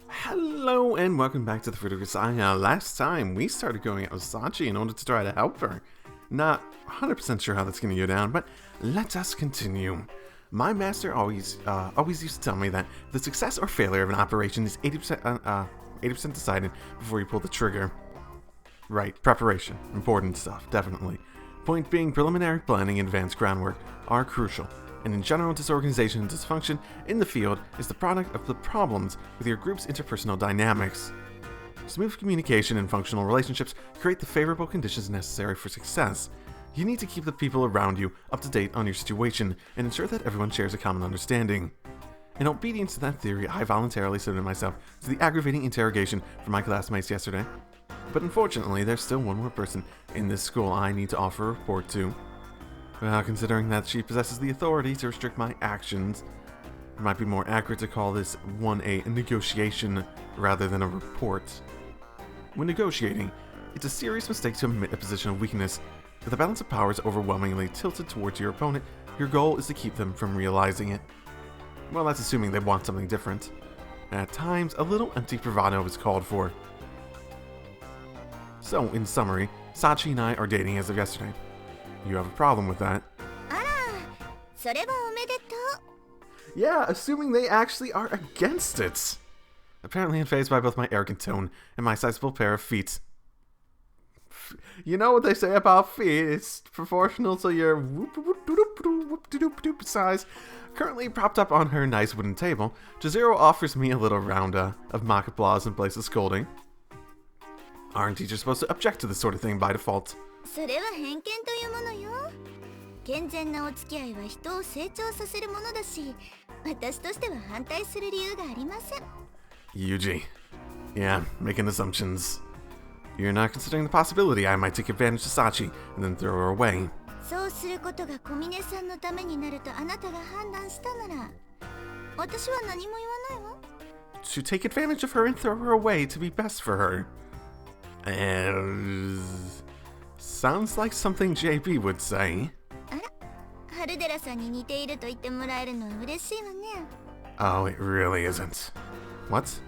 Hello and welcome back to the Fruit of Grisaia. Last time we started going out with Sachi in order to try to help her. Not 100% sure how that's going to go down, but let us continue. My master always used to tell me that the success or failure of an operation is 80% decided before you pull the trigger. Right, preparation. Important stuff, definitely. Point being, preliminary planning and advanced groundwork are crucial. And in general, disorganization and dysfunction in the field is the product of the problems with your group's interpersonal dynamics. Smooth communication and functional relationships create the favorable conditions necessary for success. You need to keep the people around you up to date on your situation and ensure that everyone shares a common understanding. In obedience to that theory, I voluntarily submitted myself to the aggravating interrogation from my classmates yesterday. But unfortunately, there's still one more person in this school I need to offer a report to. Well, considering that she possesses the authority to restrict my actions, it might be more accurate to call this one a negotiation rather than a report. When negotiating, it's a serious mistake to omit a position of weakness. If the balance of power is overwhelmingly tilted towards your opponent, your goal is to keep them from realizing it. Well, that's assuming they want something different. At times, a little empty bravado is called for. So, in summary, Sachi and I are dating as of yesterday. You have a problem with that? Yeah, assuming they actually are against it. Apparently unfazed by both my arrogant tone and my sizable pair of feet. You know what they say about feet, it's proportional to your whoop-de-doop size. Currently propped up on her nice wooden table, Jizero offers me a little round of mock applause in place of scolding. Aren't teachers supposed to object to this sort of thing by default? Yuuji. Yeah, making assumptions. You're not considering the possibility I might take advantage of Sachi and then throw her away. To take advantage of her and throw her away to be best for her. Sounds like something JB would say. Oh, it really isn't. What?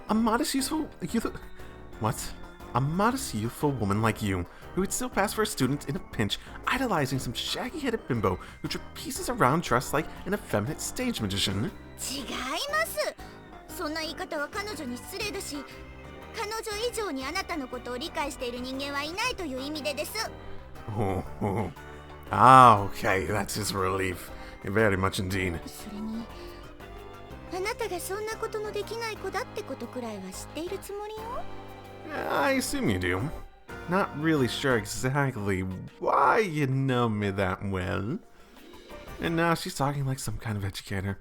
A modest, youthful woman like you, who would still pass for a student in a pinch, idolizing some shaggy-headed bimbo who trapezes around dressed like an effeminate stage magician? Okay, that's his relief. Very much indeed. I assume you do. Not really sure exactly why you know me that well. And now she's talking like some kind of educator.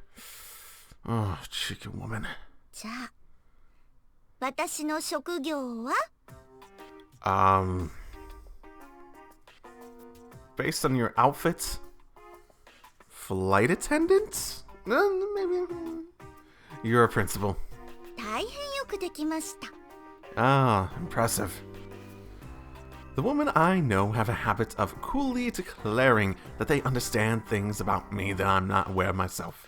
Oh, cheeky woman. Based on your outfit? Flight attendant? Maybe. You're a principal. Ah, impressive. The women I know have a habit of coolly declaring that they understand things about me that I'm not aware of myself.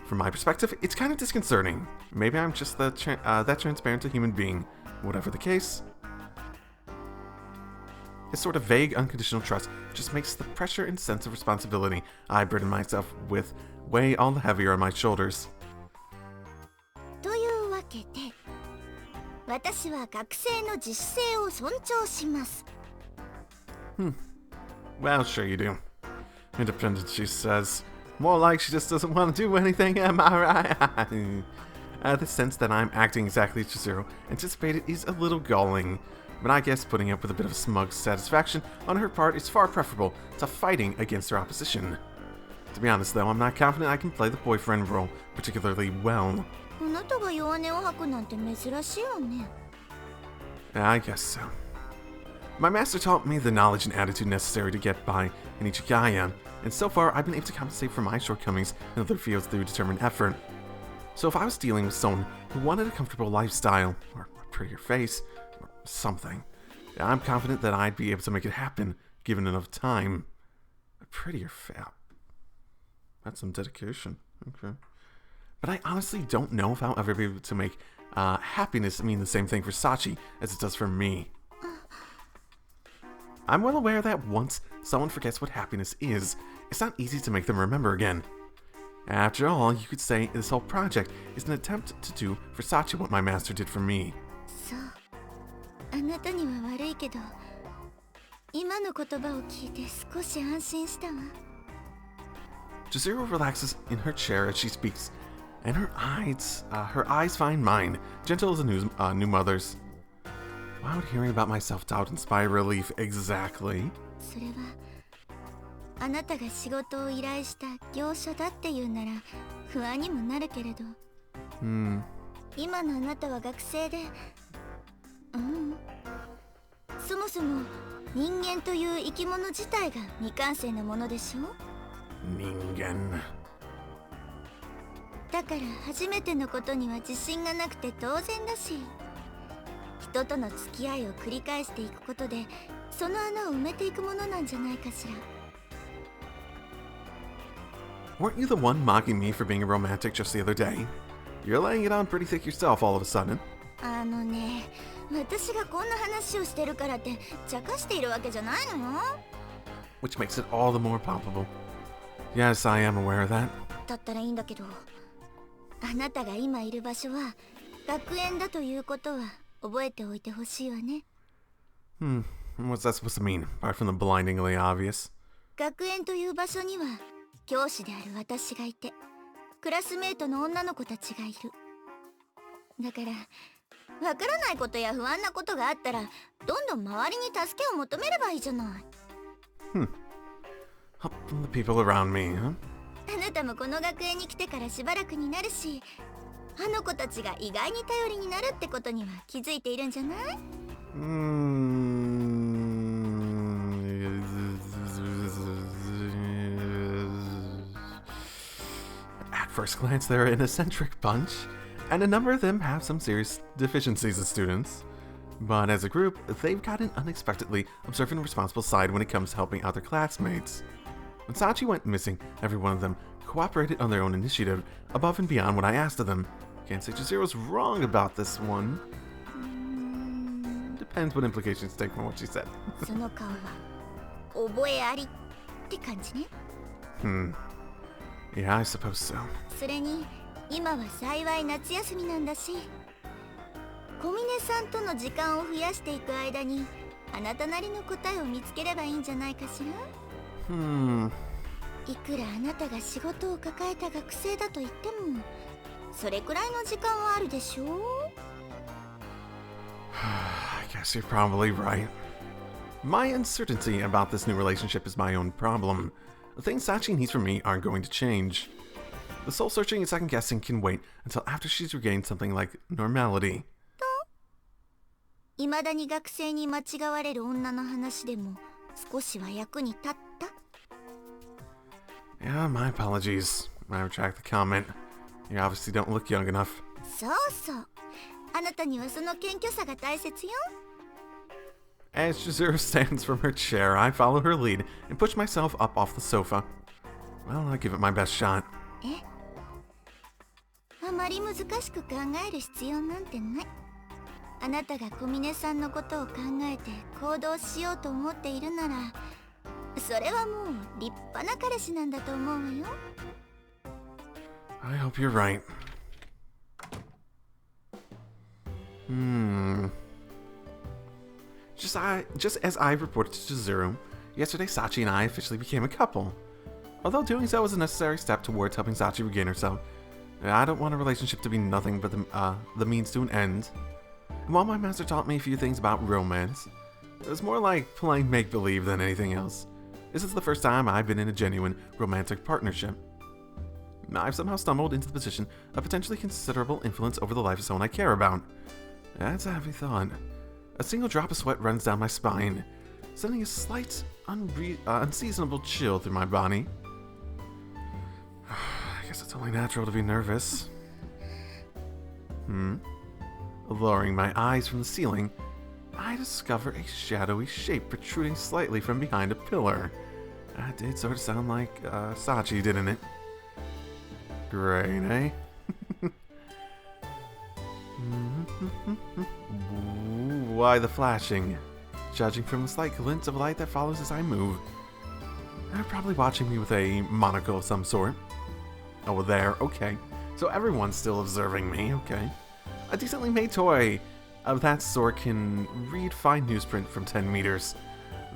From my perspective, it's kind of disconcerting. Maybe I'm just that transparent a human being. Whatever the case. This sort of vague, unconditional trust just makes the pressure and sense of responsibility I burden myself with weigh all the heavier on my shoulders. Well, sure you do. Independent, she says. More like she just doesn't want to do anything, am I right? The sense that I'm acting exactly as Chizuru anticipated is a little galling, but I guess putting up with a bit of smug satisfaction on her part is far preferable to fighting against her opposition. To be honest though, I'm not confident I can play the boyfriend role particularly well. I guess so. My master taught me the knowledge and attitude necessary to get by in Ichigaya, and so far I've been able to compensate for my shortcomings in other fields through determined effort. So if I was dealing with someone who wanted a comfortable lifestyle, or a prettier face, or something, I'm confident that I'd be able to make it happen, given enough time. A prettier fat. That's some dedication. Okay. But I honestly don't know if I'll ever be able to make happiness mean the same thing for Sachi as it does for me. I'm well aware that once someone forgets what happiness is, it's not easy to make them remember again. After all, you could say this whole project is an attempt to do for Sachi what my master did for me. So, あなたには悪いけど、今の言葉を聞いて少し安心したわ。Chizuru relaxes in her chair as she speaks, and her eyes find mine, gentle as a new mother's. Why would hearing about my self-doubt inspire relief exactly? それはあなたが仕事を依頼した業者だっていうなら不安にもなるけれど。今のあなたは学生で、そもそも人間という生き物自体が未完成なものでしょ。人間。だから初めてのことには自信がなくて当然だし、人との付き合いを繰り返していくことでその穴を埋めていくものなんじゃないかしら。Weren't you the one mocking me for being a romantic just the other day? You're laying it on pretty thick yourself all of a sudden. 私がこんな話をしてるからって茶化しているわけじゃないのよ。Which makes it all the more palpable. Yes, I am aware of that. だったらいいんだけど、あなたが今いる場所は学園だということは覚えておいてほしいわね。What's that supposed to mean, apart from the blindingly obvious? 学園という場所には教師である私がいて、クラスメートの女の子たちがいる。だからわからないことや不安なことがあったらどんどん周りに助けを求めればいいじゃない。Help from the people around me, huh? あなたもこの学園に来てからしばらくになるし、あの子たちが意外に頼りになるってことには気づいているんじゃない？ At first glance, they're an eccentric bunch, and a number of them have some serious deficiencies as students. But as a group, they've got an unexpectedly observant and responsible side when it comes to helping out their classmates. When Sachi went missing, every one of them cooperated on their own initiative, above and beyond what I asked of them. Can't say Chiziro's wrong about this one. Depends what implications take from what she said. その顔は覚えありって感じね。Yeah, I suppose so. それに今は幸い夏休みなんだし、小峰さんとの時間を増やしていく間にあなたなりの答えを見つければいいんじゃないかしら。いくらあなたが仕事を抱えた学生だと言ってもそれくらいの時間はあるでしょう。I guess you're probably right. My uncertainty about this new relationship is my own problem. The things Sachi needs from me aren't going to change. The soul-searching and second-guessing can wait until after she's regained something like normality. 未だに学生に間違われる女の話でも少しは役に立った？ Yeah, my apologies. I retract the comment. You obviously don't look young enough. そうそう。あなたにはその謙虚さが大切よ。As Chizuru stands from her chair, I follow her lead and push myself up off the sofa. Well, I give it my best shot. あまり難しく考える必要なんてない。あなたが小峰さんのことを考えて行動しようと思っているなら、それはもう立派な彼氏なんだと思うわよ。I hope you're right. Just as I reported to Chizuru, yesterday Sachi and I officially became a couple. Although doing so was a necessary step towards helping Sachi regain herself, I don't want a relationship to be nothing but the means to an end. And while my master taught me a few things about romance, it was more like playing make-believe than anything else. This is the first time I've been in a genuine romantic partnership. I've somehow stumbled into the position of potentially considerable influence over the life of someone I care about. That's a heavy thought. A single drop of sweat runs down my spine, sending a slight, unseasonable chill through my body. I guess it's only natural to be nervous. Lowering my eyes from the ceiling, I discover a shadowy shape protruding slightly from behind a pillar. That did sort of sound like Sachi, didn't it? Great, eh? Why the flashing? Judging from the slight glint of light that follows as I move. They're probably watching me with a monocle of some sort. Oh, there, okay. So everyone's still observing me, okay. A decently made toy of that sort can read fine newsprint from 10 meters.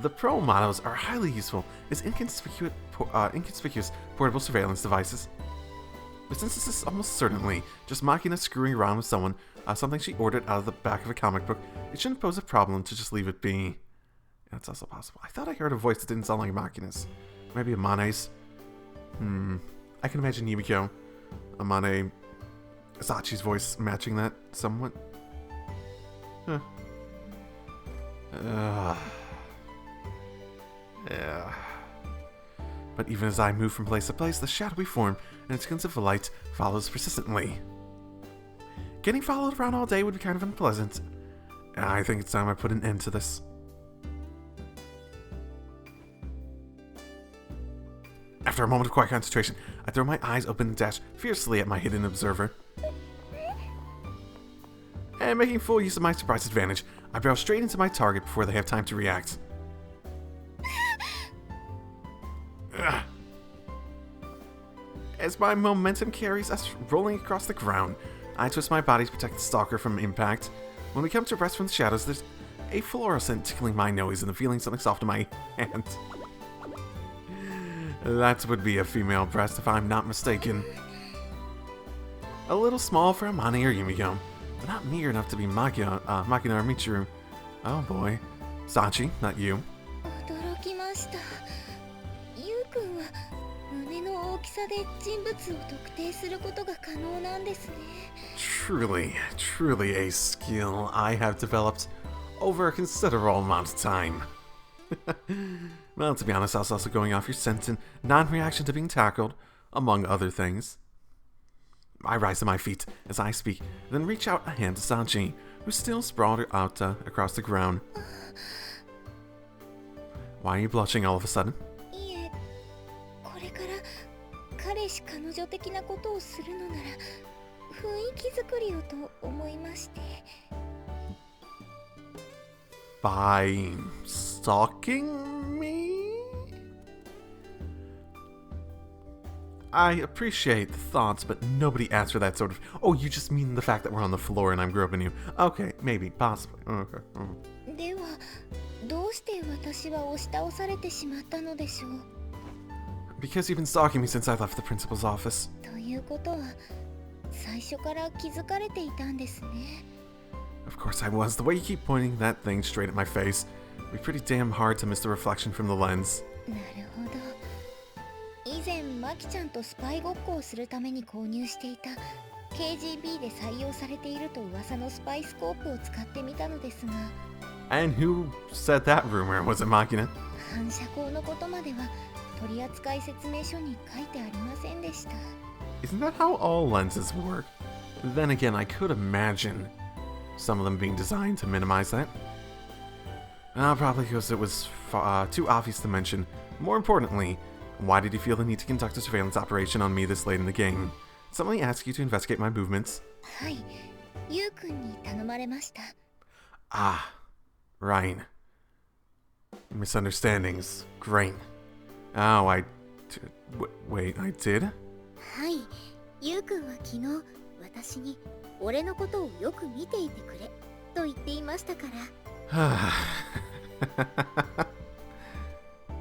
The Pro models are highly useful as inconspicuous portable surveillance devices. But since this is almost certainly just Machina screwing around with someone, something she ordered out of the back of a comic book, it shouldn't pose a problem to just leave it be. That's also possible. I thought I heard a voice that didn't sound like Machina's. Maybe Amane's. I can imagine Yumiko, Amane, Sachi's voice matching that somewhat. Huh. Yeah. But even as I move from place to place, the shadowy form and its glint of light follows persistently. Getting followed around all day would be kind of unpleasant. I think it's time I put an end to this. After a moment of quiet concentration, I throw my eyes open and dash fiercely at my hidden observer. And making full use of my surprise advantage, I barrel straight into my target before they have time to react. As my momentum carries us rolling across the ground, I twist my body to protect the stalker from impact. When we come to rest from the shadows, there's a fluorescent tickling my nose and the feeling something soft in my hand. That would be a female breast if I'm not mistaken. A little small for Amane or Yumiko, but not near enough to be Machina or Michiru. Oh boy. Sachi, not you. Truly a skill I have developed over a considerable amount of time. Well, to be honest, I was also going off your sense and non-reaction to being tackled, among other things. I rise to my feet as I speak, then reach out a hand to Sachi, who's still sprawled out across the ground. Why are you blushing all of a sudden? By stalking me? I appreciate the thoughts, but nobody asked for that sort of... Oh, you just mean the fact that we're on the floor and I'm groping you. Okay, maybe, possibly. Okay. Because you've been stalking me since I left the principal's office. Of course I was. The way you keep pointing that thing straight at my face, it'd be pretty damn hard to miss the reflection from the lens. And who said that rumor? Was it Machina? Isn't that how all lenses work? Then again, I could imagine some of them being designed to minimize that. Probably because it was too obvious to mention. More importantly, why did you feel the need to conduct a surveillance operation on me this late in the game? Did somebody ask you to investigate my movements? Ah, right. Misunderstandings. Great. Oh, wait, I did?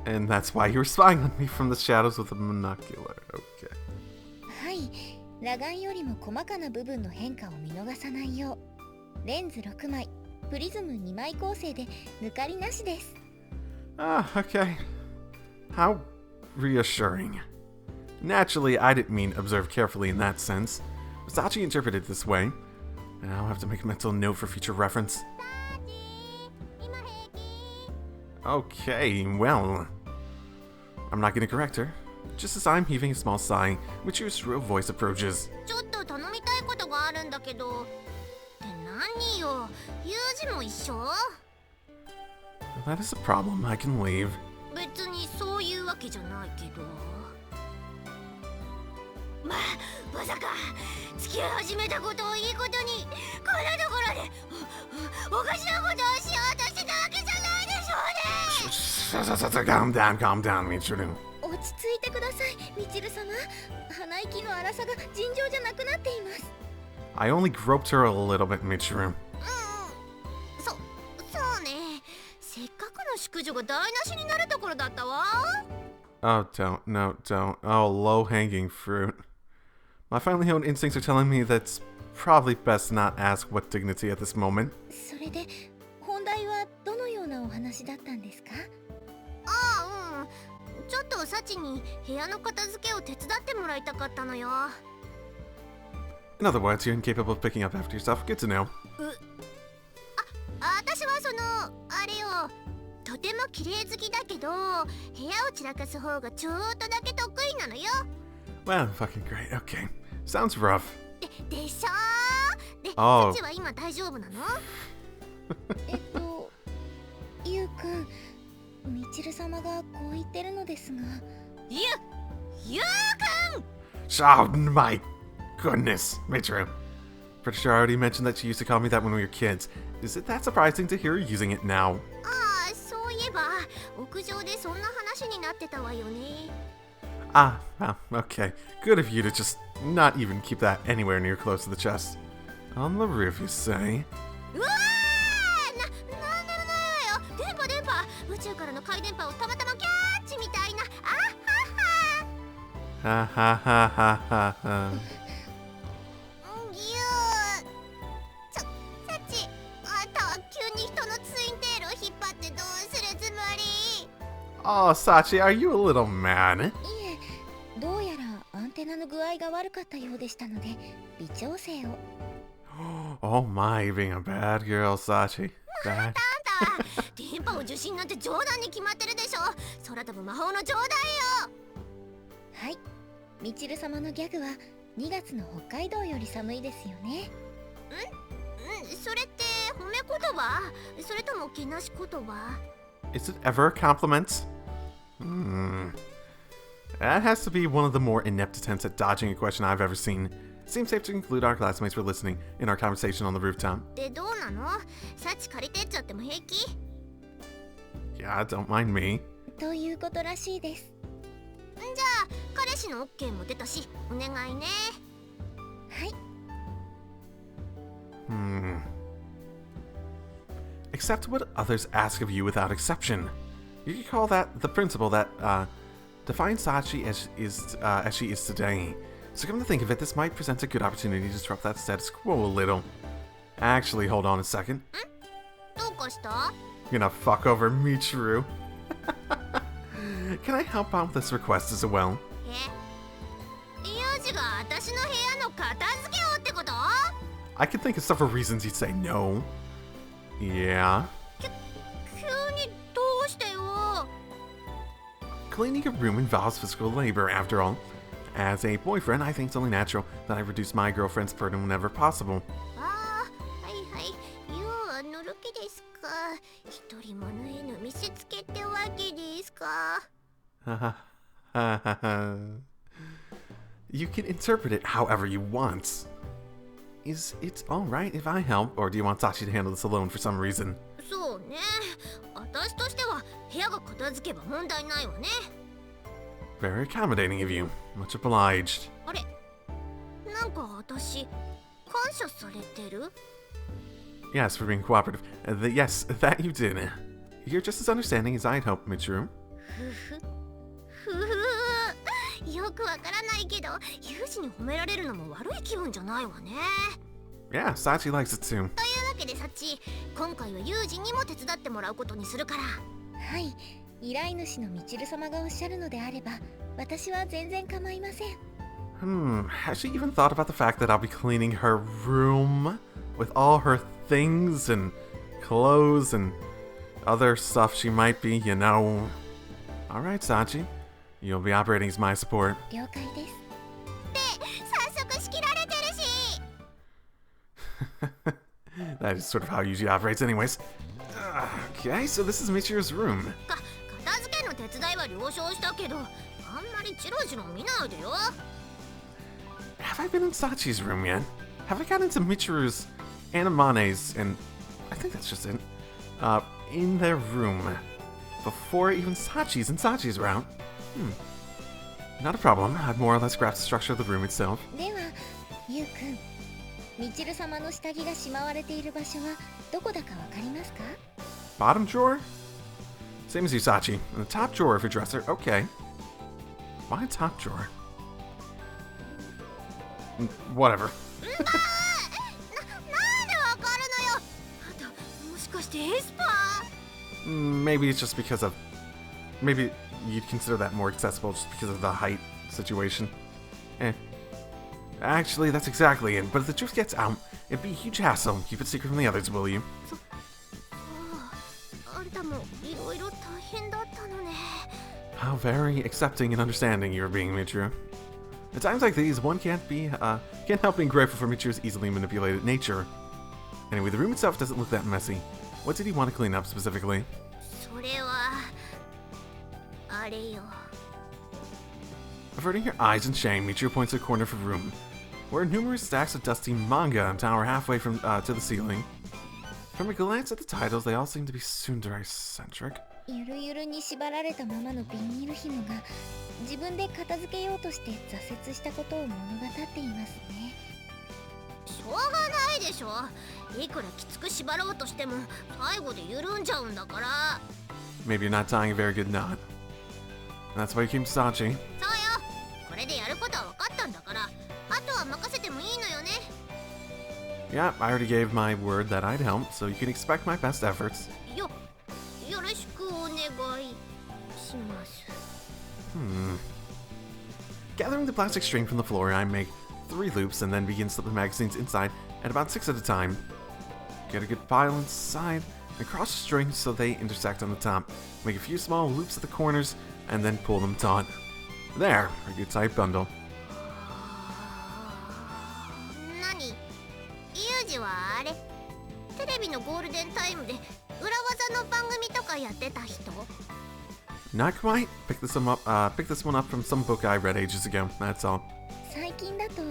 And that's why you were spying on me from the shadows with a monocular. Okay. Okay. How reassuring. Naturally, I didn't mean observe carefully in that sense. Sachi interpreted it this way. And I'll have to make a mental note for future reference. Okay, well... I'm not gonna correct her. Just as I'm heaving a small sigh, Michiru's shrill voice approaches. That is a problem. I can leave. 別にそういうわけじゃないけど。まさか付き合い始めたことをいいことにこんなところでおかしなことをしようとしてたわけじゃないでしょうね。Calm down, Michiru. 落ち着いてください、ミチル様。鼻息の荒さが尋常じゃなくなっています。I only groped her a little bit, Michiru. そうね。せっかくの淑女が台無しになるところだったわ。Oh, don't. No, don't. Oh, low-hanging fruit. My finely honed instincts are telling me that it's probably best not ask what dignity at this moment. それで本題はどのようなお話だったんですか？ちょっとサチに部屋の片付けを手伝ってもらいたかったのよ。In other words, you're incapable of picking up after yourself. Good to know. 私はあれよ、とても綺麗好きだけど部屋を散らかす方がちょっとだけ得意なのよ。Well, fucking great. Okay. Sounds rough. でしょー。で、Oh. サチは今大丈夫なの？ユウくん、ミチル様がこう言ってるのですが。ユウくん！ Oh, my goodness, Michiru. Pretty sure I already mentioned that she used to call me that when we were kids. Is it that surprising to hear her using it now? そういえば屋上でそんな話になってたわよね。Ah, well, okay. Good of you to just not even keep that anywhere near close to the chest. On the roof, you say? うわー！なんでもないわよ。電波。宇宙からの回電波をたまたまキャッチみたいな。Ha ha ha ha ha ha. サチ、あんたは急に人のツインテールを引っ張ってどうするつもり？ Oh, Sachi, are you a little mad? いえ、どうやらアンテナの具合が悪かったようでしたので微調整を。Oh my, you're being a bad girl, Sachi. Bad. あんた電波を受信なんて冗談に決まってるでしょ。空飛ぶ魔法の冗談よ。はい、ミチル様のギャグは2月の北海道より寒いですよね。それって褒め言葉？それともけなし言葉？ Is it ever a compliment? That has to be one of the more inept attempts at dodging a question I've ever seen. Seems safe to conclude our classmates were listening in our conversation on the rooftop. でどうなの？サチ借りてっちゃっても平気？ Yeah, don't mind me. ということらしいです。じゃあ彼氏の OK も出たしお願いね。はい。Accept what others ask of you without exception. You could call that the principle that defines Sachi as she is today. So come to think of it, this might present a good opportunity to disrupt that status quo a little. Actually, hold on a second. どうかした？ You're gonna fuck over Michiru. Can I help out with this request as well? ユージが私の部屋の片付けをってこと？ I can think of several reasons you'd say no. Yeah? 急にどうしてよ？ Cleaning a room involves physical labor, after all. As a boyfriend, I think it's only natural that I reduce my girlfriend's burden whenever possible. ユウはのろけですか？一人物への見せつけってわけですか？ You can interpret it however you want. Is it alright if I help, or do you want Sachi to handle this alone for some reason? そうね。私としては部屋が片付けば問題ないわね。Very accommodating of you. Much obliged. あれ？なんか私感謝されてる？ Yes, for being cooperative. Yes, that you did. You're just as understanding as I'd hoped, Michiru. よくわからないけど、ユージに褒められるのも悪い気分じゃないわね。Yeah, Sachi likes it too. というわけでサチ、今回はユージにも手伝ってもらうことにするから。はい、依頼主のミチル様がおっしゃるのであれば、私は全然構いません。Has she even thought about the fact that I'll be cleaning her room with all her things and clothes and other stuff she might be, you know? Alright, Sachi. You'll be operating as my support. 了解です。で、早速仕切られてるし。That is sort of how Yuuji operates anyways. Okay, so this is Michiru's room. 片付けの手伝いは了承したけど、あんまりチロチロ見ないでよ。 Have I been in Sachi's room yet? Have I gotten into Michiru's, Anamane's, and I think that's just it, in their room before even Sachi's and Sachi's were out? Not a problem. I've more or less grasped the structure of the room itself. では、ユウ君、ミチル様の下着がしまわれている場所はどこだかわかりますか? Bottom drawer? Same as you, Sachi. In the top drawer of your dresser. Okay. Why top drawer? Whatever. なんでわかるのよ。あんた、もしかしてエスパー? Maybe it's just because of... Maybe you'd consider that more accessible just because of the height situation. Actually, that's exactly it. But if the truth gets out, it'd be a huge hassle. Keep it secret from the others, will you? あんたもいろいろ大変だったのね。How very accepting and understanding you're being, Michiru. At times like these, one can't help being grateful for Michiru's easily manipulated nature. Anyway, the room itself doesn't look that messy. What did he want to clean up specifically? それはあれよ。 Averting her eyes in shame, Michiru points to a corner of her room, where numerous stacks of dusty manga tower halfway from to the ceiling. From a glance at the titles, they all seem to be tsundere-centric. ゆるゆるに縛られたままのビニール紐が自分で片付けようとして挫折したことを物語っていますね。しょうがないでしょ。いくらきつく縛ろうとしても最後で緩んじゃうんだから。 Maybe you're not tying a very good knot. That's why you came to Sachi. そうよ。これでやることは分かったんだから、あとは任せてもいいのよね。 Yeah, I already gave my word that I'd help, so you can expect my best efforts. よろしくお願いします。Gathering the plastic string from the floor, I make 3 loops and then begin slipping magazines inside at about 6 at a time. Get a good pile inside and cross the strings so they intersect on the top. Make a few small loops at the corners and then pull them taut. There, a good tight bundle. 何？ユージはあれ？テレビのゴールデンタイムで裏技の番組とかやってた人？ Not quite. Picked this one up from some book I read ages ago. That's all. 最近だと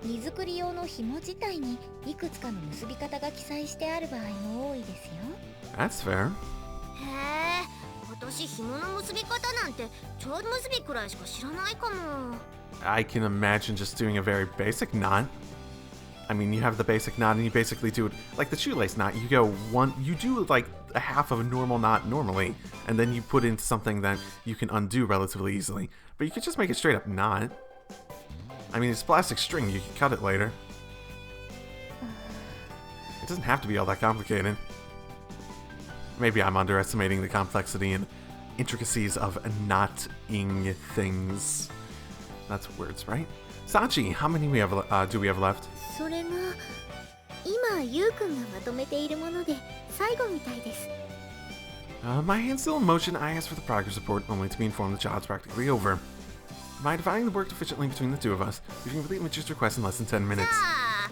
荷造り用の紐自体にいくつかの結び方が記載してある場合も多いですよ。 That's fair. へえ、私紐の結び方なんて蝶結びくらいしか知らないかも。 I can imagine just doing a very basic knot. I mean, you have the basic knot and you basically do it like the shoelace knot. You do like a half of a normal knot normally, and then you put into something that you can undo relatively easily. But you could just make it straight up knot. I mean, it's plastic string, you can cut it later. It doesn't have to be all that complicated. Maybe I'm underestimating the complexity and intricacies of knotting things. That's words, right? Sachi, how many do we have left? それが今ユウくんがまとめているもので最後みたいです。 My hand's still in motion. I asked for the progress report only to be informed the job's practically over. By dividing the work efficiently between the two of us, we can complete Mitch's request in less than 10 minutes. さあ、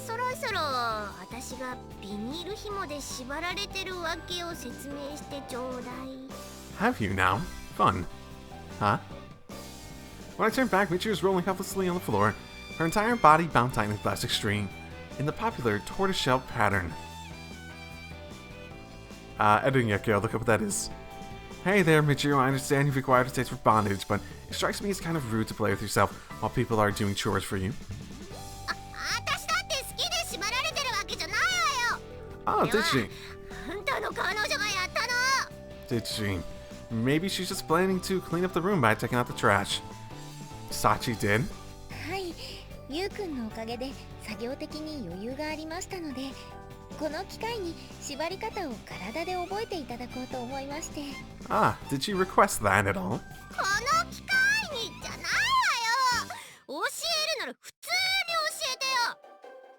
そろそろ私がビニール紐で縛られてるわけを説明してちょうだい。 Have you now? Fun. Huh? When I turn back, Michiru is rolling helplessly on the floor, her entire body bound tightly with plastic string, in the popular tortoiseshell pattern. Editing Yakio, look up what that is. Hey there, Michiru, I understand you've acquired a taste for bondage, but it strikes me as kind of rude to play with yourself while people are doing chores for you. 私だって好きで縛られてるわけじゃないわよ。 Oh, did she? あんたの彼女がやったの。 Did she? Maybe she's just planning to clean up the room by taking out the trash. Sachi did? はい、ユウくんのおかげで作業的に余裕がありましたので、この機会に縛り方を体で覚えていただこうと思いまして。 Ah, did she request that at all? この機会にじゃないわよ。教えるなら普通に教えてよ。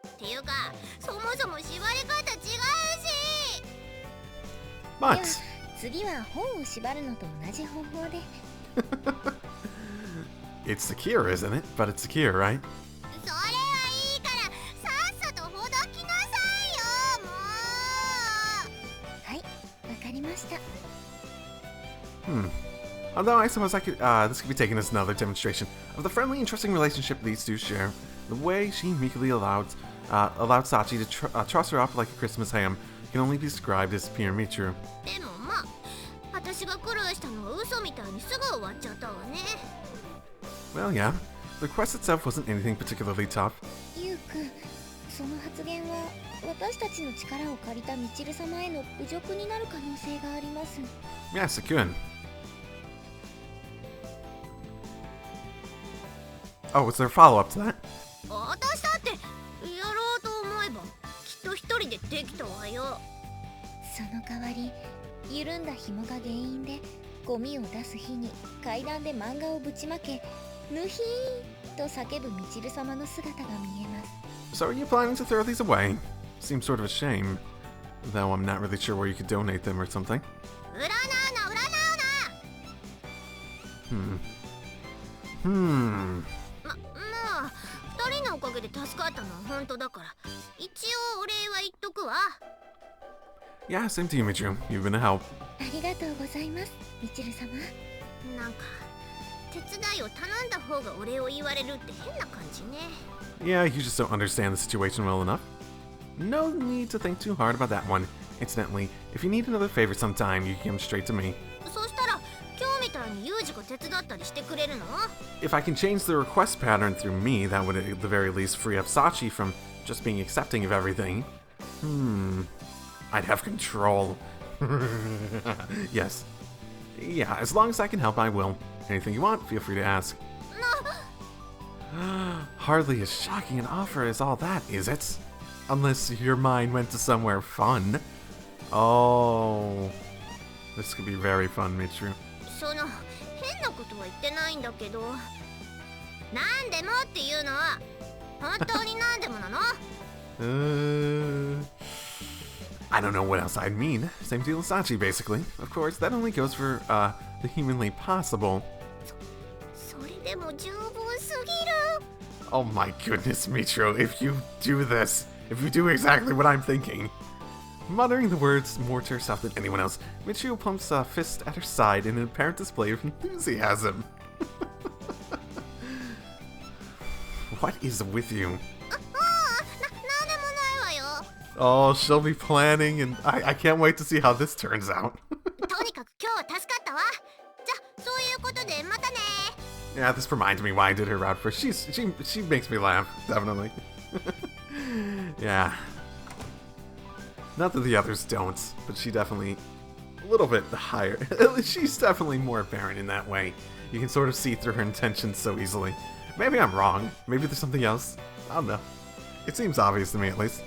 っていうか、そもそも縛り方違うし。 But では次は本を縛るのと同じ方法で。 it's secure, isn't it? But it's secure, right? それはいいからさっさとほどきなさいよ、もう。は Although I suppose this could be taken as another demonstration of the friendly and trusting relationship these two share. The way she meekly allowed Sachi to truss her up like a Christmas ham can only be described as pure Michiru. でもまあ私が苦労したのは嘘みたいにすぐ終わっちゃったわね。 Well, yeah. The quest itself wasn't anything particularly tough. ゆうくん、その発言は私たちの力を借りたミチル様への侮辱になる可能性があります。 Yes, it could. Oh, was there a follow-up to that? 私だってやろうと思えばきっと一人でできたわよ。その代わり緩んだ紐が原因でゴミを出す日に階段で漫画をぶちまけヌヒーと叫ぶミチル様の姿が見えます。 So are you planning to throw these away? Seems sort of a shame. Though I'm not really sure where you could donate them or something. 占うな占うな。まあ二人のおかげで助かったのは本当だから一応お礼は言っとくわ。 Yeah, same to you, Michiru. You've been a help. ありがとうございますミチル様。なんか手伝いを頼んだ方がお礼を言われるって変な感じね。 Yeah, you just don't understand the situation well enough. No need to think too hard about that one. Incidentally, if you need another favor sometime, you can come straight to me. そしたら今日みたいにユージが手伝ったりしてくれるの？ If I can change the request pattern through me, that would at the very least free up Sachi from just being accepting of everything. I'd have control. Yes. Yeah, as long as I can help, I will. Anything you want, feel free to ask. Hardly as shocking an offer as all that, is it? Unless your mind went to somewhere fun. Oh. This could be very fun, Michiru. その変なことは言ってないんだけど、なんでもっていうのは本当になんでもなの？ I don't know what else I'd mean. Same deal as Sachi, basically. Of course, that only goes for the humanly possible. それでも十分すぎる。 Oh my goodness, Michiru, if you do this, if you do exactly what I'm thinking. Muttering the words more to herself than anyone else, Michiru pumps a fist at her side in an apparent display of enthusiasm. What is with you? なんでもないわよ。 Oh, she'll be planning, and I can't wait to see how this turns out. とにかく今日は助かったわ。じゃあそういうことでまたね。 Yeah, this reminds me why I did her route first. She makes me laugh, definitely. Yeah. Not that the others don't, but she definitely a little bit higher. She's definitely more apparent in that way. You can sort of see through her intentions so easily. Maybe I'm wrong. Maybe there's something else. I don't know. It seems obvious to me, at least.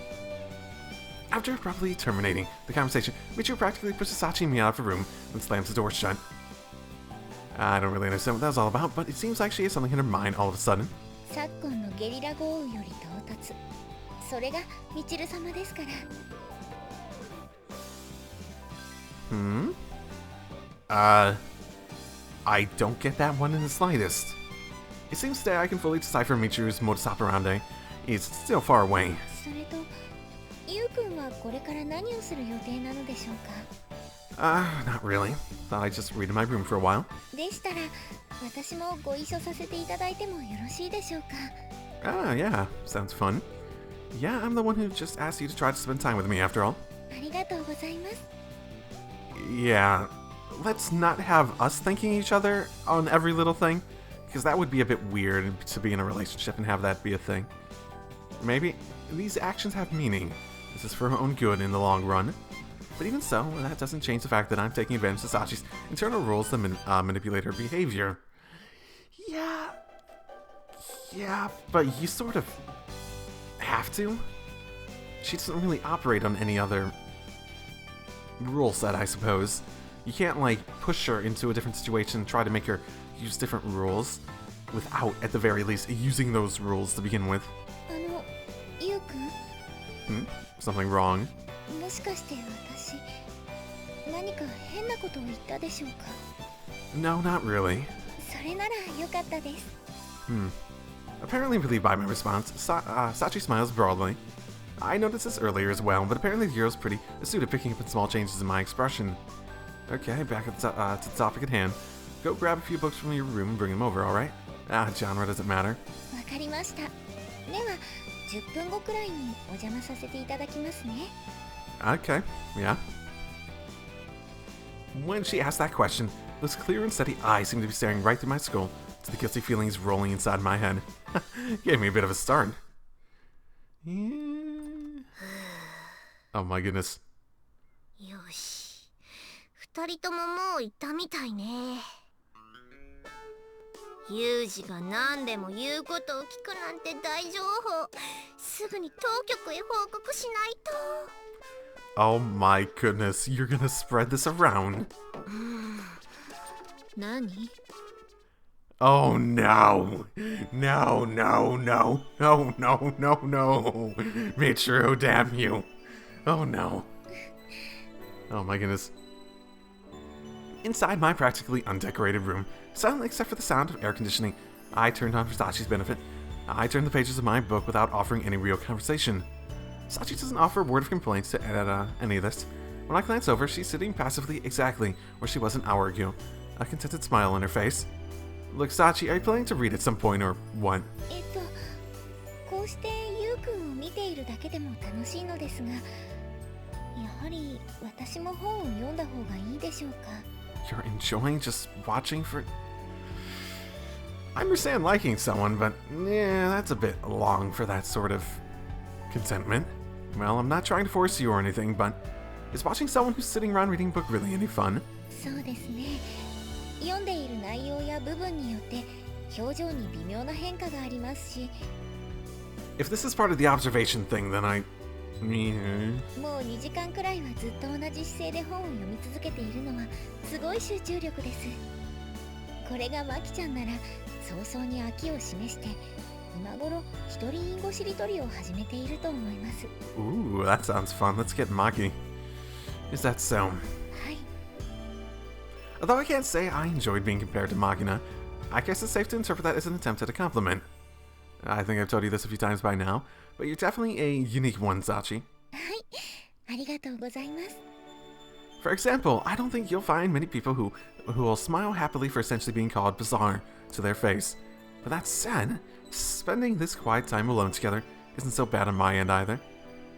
After abruptly terminating the conversation, Michiru practically pushes Sachi and me out of the room and slams the door shut. I don't really understand what that was all about, but it seems like she has something in her mind all of a sudden. 昨今のゲリラ豪雨より到達。それがミチル様ですから。I don't get that one in the slightest. It seems today I can fully decipher Michiru's modus operandi. It's still far away. それと、ユウくんはこれから何をする予定なのでしょうか？ Not really. Thought I'd just read in my room for a while. でしたら、私もご一緒させていただいてもよろしいでしょうか？ Yeah, sounds fun. Yeah, I'm the one who just asked you to try to spend time with me after all. ありがとうございます。 Yeah, let's not have us thanking each other on every little thing, because that would be a bit weird to be in a relationship and have that be a thing. Maybe these actions have meaning. This is for her own good in the long run. But even so, that doesn't change the fact that I'm taking advantage of Sachi's internal rules to manipulate her behavior. Yeah, but you sort of have to. She doesn't really operate on any other rule set, I suppose. You can't, like, push her into a different situation and try to make her use different rules without, at the very least, using those rules to begin with. ユウくん? Something wrong? もしかして私、何か変なことを言ったでしょうか? No, not really. それなら良かったです。Apparently relieved by my response, Sachi smiles broadly. I noticed this earlier as well, but apparently the girl's pretty astute at picking up on small changes in my expression. Okay, back at to the topic at hand. Go grab a few books from your room and bring them over, alright? Genre doesn't matter. わかりました。では、10分後くらいにお邪魔させていただきますね。 Okay, yeah. When she asked that question, those clear and steady eyes seemed to be staring right through my skull to the guilty feelings rolling inside my head. Gave me a bit of a start. Yeah. Oh my goodness. よし。2人とももう行ったみたいね。ユージが何でも言うことを聞くなんて大情報。すぐに当局へ報告しないと。Oh my goodness, you're gonna spread this around. 何? Oh no. No, no, no. No, no, no, no. Michiru, damn you. Oh no. Oh my goodness. Inside my practically undecorated room, silent except for the sound of air conditioning, I turned on for Sachi's benefit. I turned the pages of my book without offering any real conversation. Sachi doesn't offer a word of complaint to any of this. When I glance over, she's sitting passively exactly where she was an hour ago, a contented smile on her face. Look, Sachi, are you planning to read at some point or what? こうしてユウくんを見ているだけでも楽しいのですが、やはり私も本を読んだ方がいいでしょうか。 You're enjoying just watching for... I understand liking someone, but yeah, that's a bit long for that sort of contentment. Well, I'm not trying to force you or anything, but is watching someone who's sitting around reading a book really any fun? そうですね。読んでいる内容や部分によって表情に微妙な変化がありますし。 If this is part of the observation thing, then I... もう2時間くらいはずっと同じ姿勢で本を読み続けているのはすごい集中力です。これがマキちゃんなら早々に飽きを示して今頃一人インゴしりとりを始めていると思います。 Ooh, that sounds fun. Let's get Maki. Is that so? はい。 Although I can't say I enjoyed being compared to Makina, I guess it's safe to interpret that as an attempt at a compliment. I think I've told you this a few times by now, but you're definitely a unique one, Sachi. はい。ありがとうございます。 For example, I don't think you'll find many people who will smile happily for essentially being called bizarre to their face. But that said, spending this quiet time alone together isn't so bad on my end either.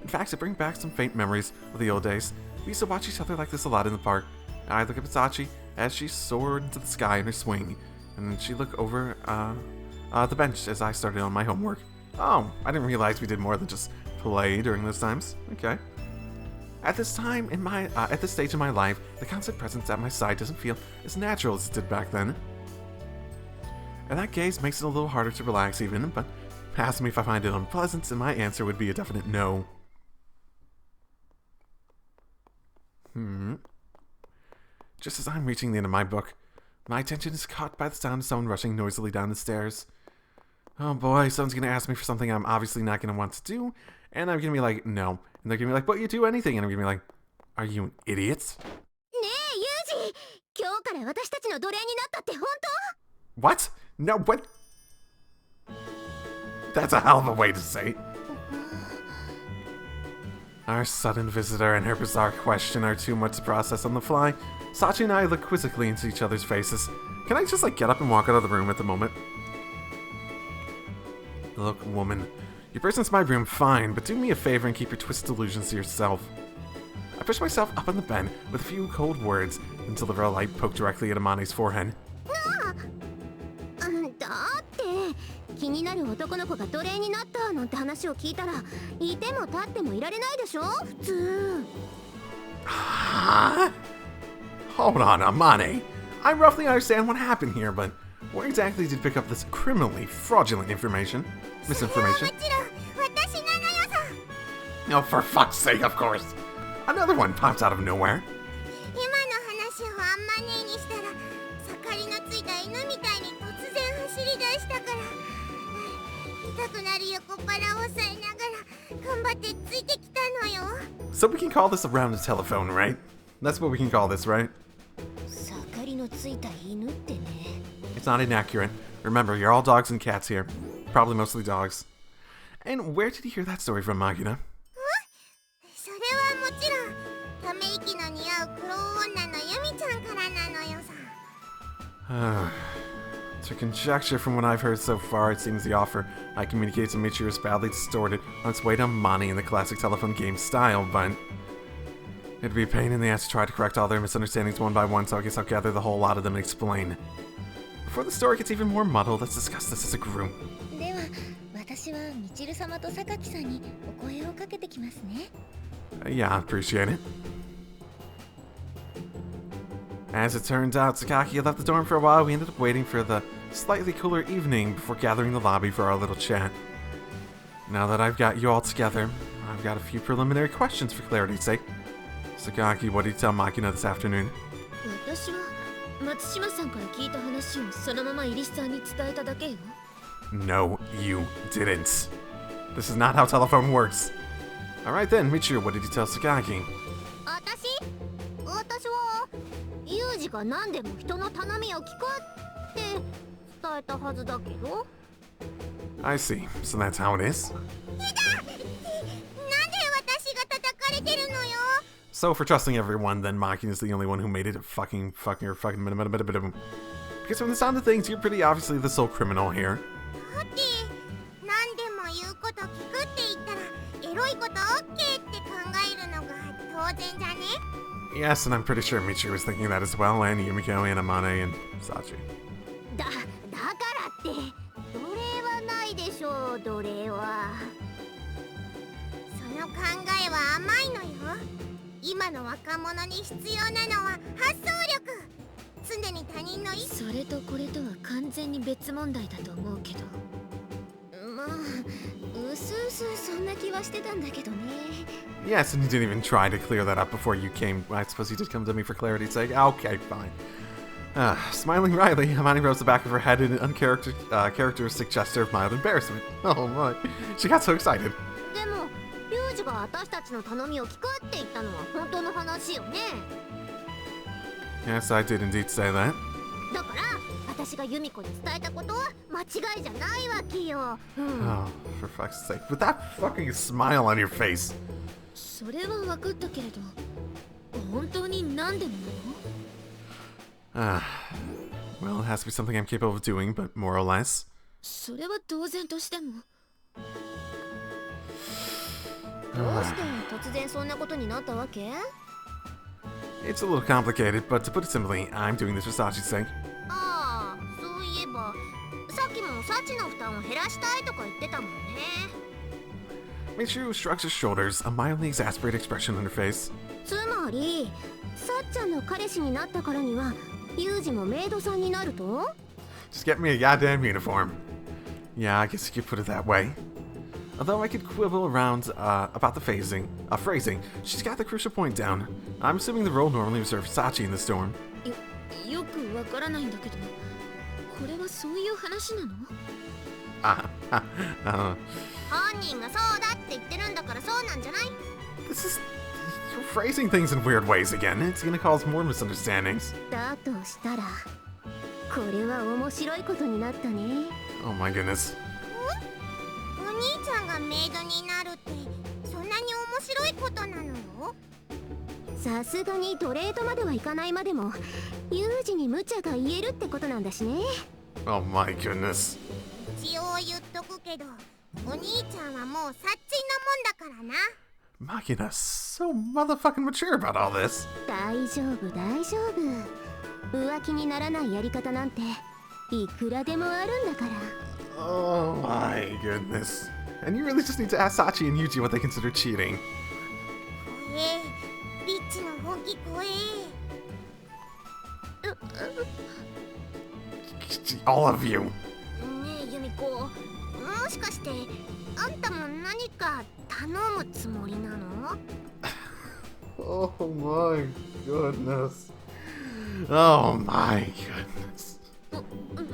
In fact, it brings back some faint memories of the old days. We used to watch each other like this a lot in the park. I'd look up at Sachi as she soared into the sky in her swing, and she'd look over the bench as I started on my homework. Oh, I didn't realize we did more than just play during those times. Okay. At this time in my at this stage in my life, the constant presence at my side doesn't feel as natural as it did back then. And that gaze makes it a little harder to relax even, but ask me if I find it unpleasant, and my answer would be a definite no. Just as I'm reaching the end of my book, my attention is caught by the sound of someone rushing noisily down the stairs. Oh boy, someone's gonna ask me for something I'm obviously not gonna want to do, and I'm gonna be like, no. And they're gonna be like, but you do anything, and I'm gonna be like, are you an idiot? ねえ、ユージ、今日から私たちの奴隷になったって本当? What? No, what? That's a hell of a way to say it. Our sudden visitor and her bizarre question are too much to process on the fly. Sachi and I look quizzically into each other's faces. Can I just get up and walk out of the room at the moment? Look, woman. Your presence in my room, fine, but do me a favor and keep your twisted delusions to yourself. I push myself up on the bed with a few cold words and deliver a light poke directly at Amane's forehead. だって気になる男の子が奴隷になったなんて話を聞いたらいても立ってもいられないでしょ普通。Huh? Hold on, Amane. I roughly understand what happened here, but where exactly did you pick up this criminally fraudulent information? Misinformation? Oh, for fuck's sake, of course. Another one pops out of nowhere. 今の話をあんまねにしたら盛りのついた犬みたいに突然走り出したから痛くなる横っ腹を押さえながら頑張ってついてきたのよ。 So we can call this around the telephone, right? That's what we can call this, right? 盛りのついた犬ってね。 It's not inaccurate. Remember, you're all dogs and cats here. Probably mostly dogs. And where did you hear that story from, Magina? それはもちろんため息の似合うクローン女のユミちゃ To conjecture from what I've heard so far, it seems the offer I communicated to Michiru is badly distorted on its way to Mani in the classic telephone game style, but it'd be a pain in the ass to try to correct all their misunderstandings one by one, so I guess I'll gather the whole lot of them and explain. Before the story gets even more muddled, let's discuss this as a group. では私はみちる様と榊さんにお声をかけてきますね。Yeah, I appreciate it. As it turns out, Sakaki had left the dorm for a while. We ended up waiting for the slightly cooler evening before gathering the lobby for our little chat. Now that I've got you all together, I've got a few preliminary questions for clarity's sake. Sakaki, what did you tell Makina this afternoon? 私は松島さんから聞いた話をそのままイリスさんに伝えただけよ。No, you didn't. This is not how telephone works. Alright then, Michiru, what did you tell Sakaki? 私はユージが何でも人の頼みを聞こうって伝えたはずだけど。I see. So that's how it is. なんで私が叩かれてるのよ。 So for trusting everyone, then Makina is the only one who made it a fucking Because from the sound of things, you're pretty obviously the sole criminal here. だって何でも言うこと聞くって言ったらエロいこと OK って考えるのが当然じゃね。 Yes, and I'm pretty sure Michiru was thinking that as well, and Yumiko, and Amane, and Sachi. だからって奴隷はないでしょう。奴隷はその考えは甘いのよ。今の若者に必要なのは発想力。常に他人の意思。それとこれとは完全に別問題だと思うけど。まあうすうすそんな気はしてたんだけどね。 Yes, and you didn't even try to clear that up before you came. I suppose you did come to me for clarity's sake. Okay, fine. Smiling wryly, Amani rose the back of her head in an uncharacteristic gesture of mild embarrassment. Oh my. She got so excited. でもリュウジが私たちの頼みを聞くって言ったのは本当の話よね。 Yes, I did indeed say that. だから私がユミコに伝えたことは間違いじゃないわけよ。Oh, for fuck's sake. With that fucking smile on your face. それは分かったけれど、本当に何でもなの？ Well, it has to be something I'm capable of doing, but more or less. それは当然としても。どうして突然そんなことになったわけ？ It's a little complicated, but to put it simply, I'm doing this for Sachi's sake. ああ、そういえばさっきもサチの負担を減らしたいとか言ってたもんね。 Michiru shrugs her shoulders, a mildly exasperated expression on her face. つまりさっちゃんの彼氏になったからにはユージもメイドさんになると？ Just get me a goddamn uniform. Yeah, I guess you could put it that way. Although I could quibble around about the phrasing, she's got the crucial point down. I'm assuming the role normally reserved for Sachi in the storm. よくわからないんだけど、これはそういう話なの？ 本人がそうだって言ってるんだからそうなんじゃない？ This is... You're phrasing things in weird ways again. It's gonna cause more misunderstandings. だとしたらこれは面白いことになったね。 Oh my goodness. お兄ちゃんがメイドになるってそんなに面白いことなのよ。さすがにトレードまではいかないまでもユージに無茶が言えるってことなんだしね。 Oh my goodness. 一応言っとくけどお兄ちゃんはもう殺人のもんだからな。 Makina's so motherfucking mature about all this. 大丈夫大丈夫。浮気にならないやり方なんていくらでもあるんだから。 Oh my goodness. And you really just need to ask Sachi and Yuuji what they consider cheating. リッチの本気怖え。All of you. ねえユミコ、もしかしてあんたも何か頼むつもりなの？ Oh my goodness. Oh my goodness.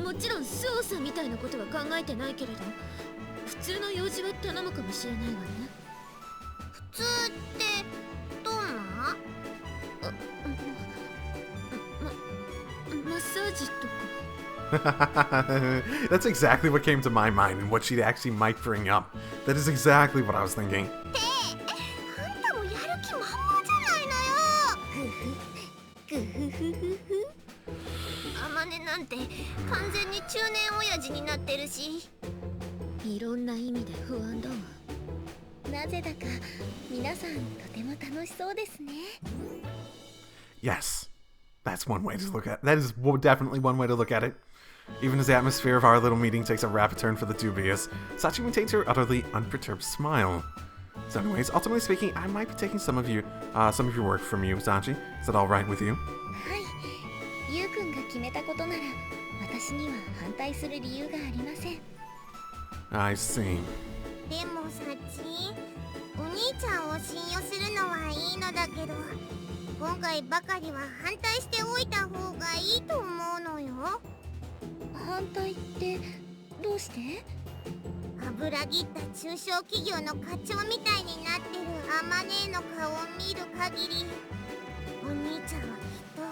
もちろん捜査みたいなことは考えてないけれど、普通の用事は頼むかもしれないわね。普通ってどんな？マッサージとか。That's exactly what came to my mind and what she actually might bring up. That is exactly what I was thinking. あんたもやる気満々じゃないのよ。アマ姉なんて完全に中年親父になってるし、いろんな意味で不安だわ。なぜだか皆さんとても楽しそうですね。 Yes, that's one way to look at it. That is definitely one way to look at it. Even as the atmosphere of our little meeting takes a rapid turn for the dubious, Sachi maintains her utterly unperturbed smile. So anyways, ultimately speaking, I might be taking some of your work from you, Sachi. Is that alright with you? はい、ゆうくんが決めたことなら私には反対する理由がありません。 I see. でもサチ、お兄ちゃんを信用するのはいいのだけど、今回ばかりは反対しておいた方がいいと思うのよ。反対ってどうして？油切った中小企業の課長みたいになってるあまねえの顔を見る限り、お兄ちゃんはきっと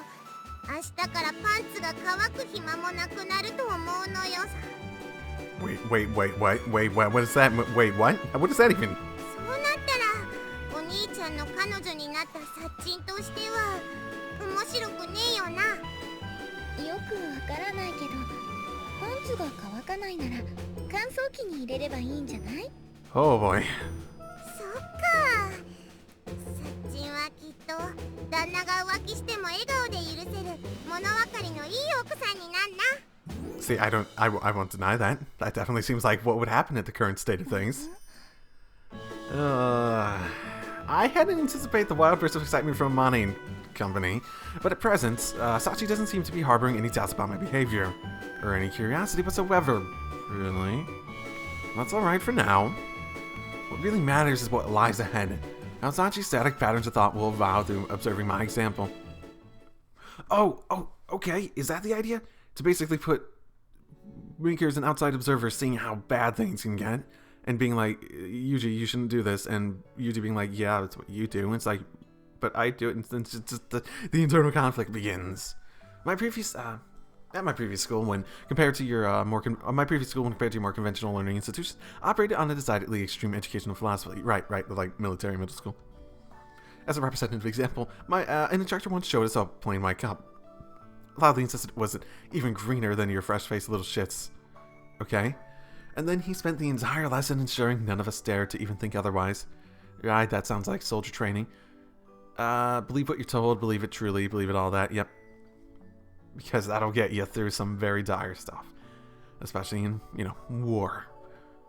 明日からパンツが乾く暇もなくなると思うのよさ。 Wait, what is that? Wait, what? What does that even? そうなったらお兄ちゃんの彼女になったサッチンとしては面白くねえよな。よくわからないけど、パンツが乾かないなら乾燥機に入れればいいんじゃない？ Oh boy. そっか。サッチンはきっと旦那が浮気しても笑顔で許せる物分かりのいい奥さんになんな。 See, I won't deny that. That definitely seems like what would happen at the current state of things. I hadn't anticipated the wild burst of excitement from Mane Company, but at present, Sachi doesn't seem to be harboring any doubts about my behavior, or any curiosity whatsoever. Really? That's alright for now. What really matters is what lies ahead. How Sachi's static patterns of thought will evolve through observing my example. Oh, okay, is that the idea? To basically put Winker as an outside observer seeing how bad things can get, and being like, Yuuji, you shouldn't do this, and Yuuji being like, yeah, that's what you do. And it's like, but I do it, and it's just the internal conflict begins. At my previous school, when compared to your more conventional learning institutions, operated on a decidedly extreme educational philosophy. Right, like military middle school. As a representative example, an instructor once showed us a plain white cup. Loudly insisted it wasn't even greener than your fresh-faced little shits. Okay? And then he spent the entire lesson ensuring none of us dared to even think otherwise. Right, that sounds like soldier training. Believe what you're told, believe it truly, believe it all that, yep. Because that'll get you through some very dire stuff. Especially in, war.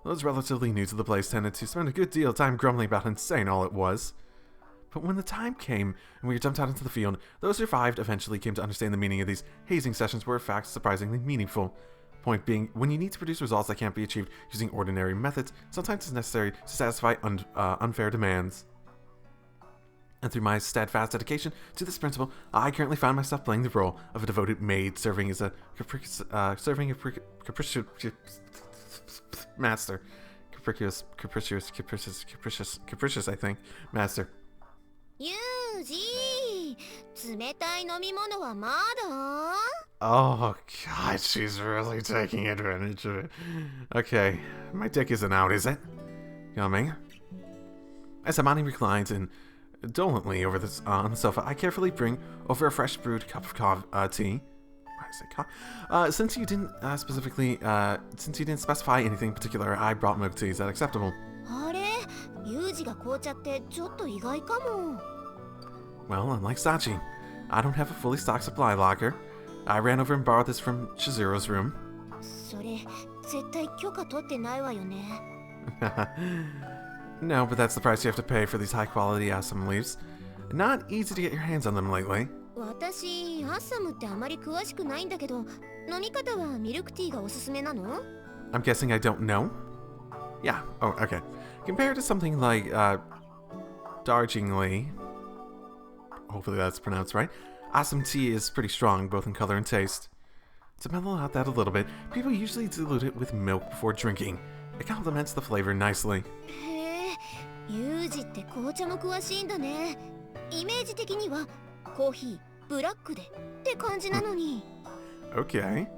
Those relatively new to the place tended to spend a good deal of time grumbling about how insane all it was. But when the time came and we were dumped out into the field, those who survived eventually came to understand the meaning of these hazing sessions were in fact surprisingly meaningful. Point being, when you need to produce results that can't be achieved using ordinary methods, sometimes it's necessary to satisfy unfair demands. And through my steadfast dedication to this principle, I currently find myself playing the role of a devoted maid serving as a capricious master. Capricious, I think, master. Yuuji, 冷たい飲み物はまだ? Oh god, she's really taking advantage of it. Okay, my dick isn't out, is it? Coming. As Amani reclines indolently over on the sofa, I carefully bring over a fresh brewed cup of tea. Why did I say since you didn't specify anything particular, I brought milk tea. Is that acceptable? あれ、ユージが紅茶ってちょっと意外かも。 Well, unlike Sachi, I don't have a fully stocked supply locker. I ran over and borrowed this from Shizuro's room. それ、絶対許可取ってないわよね。No, but that's the price you have to pay for these high-quality Assam leaves. Not easy to get your hands on them lately. 私、アッサムってあまり詳しくないんだけど、飲み方はミルクティーがおすすめなの? I'm guessing I don't know? Yeah, oh, okay. Compared to something like, Darjeeling, hopefully that's pronounced right, Assam tea is pretty strong, both in color and taste. To mellow out that a little bit, people usually dilute it with milk before drinking. It complements the flavor nicely. へえ、ユージって紅茶も詳しいんだね。イメージ的にはコーヒー、ブラックでって感じなのに。Okay.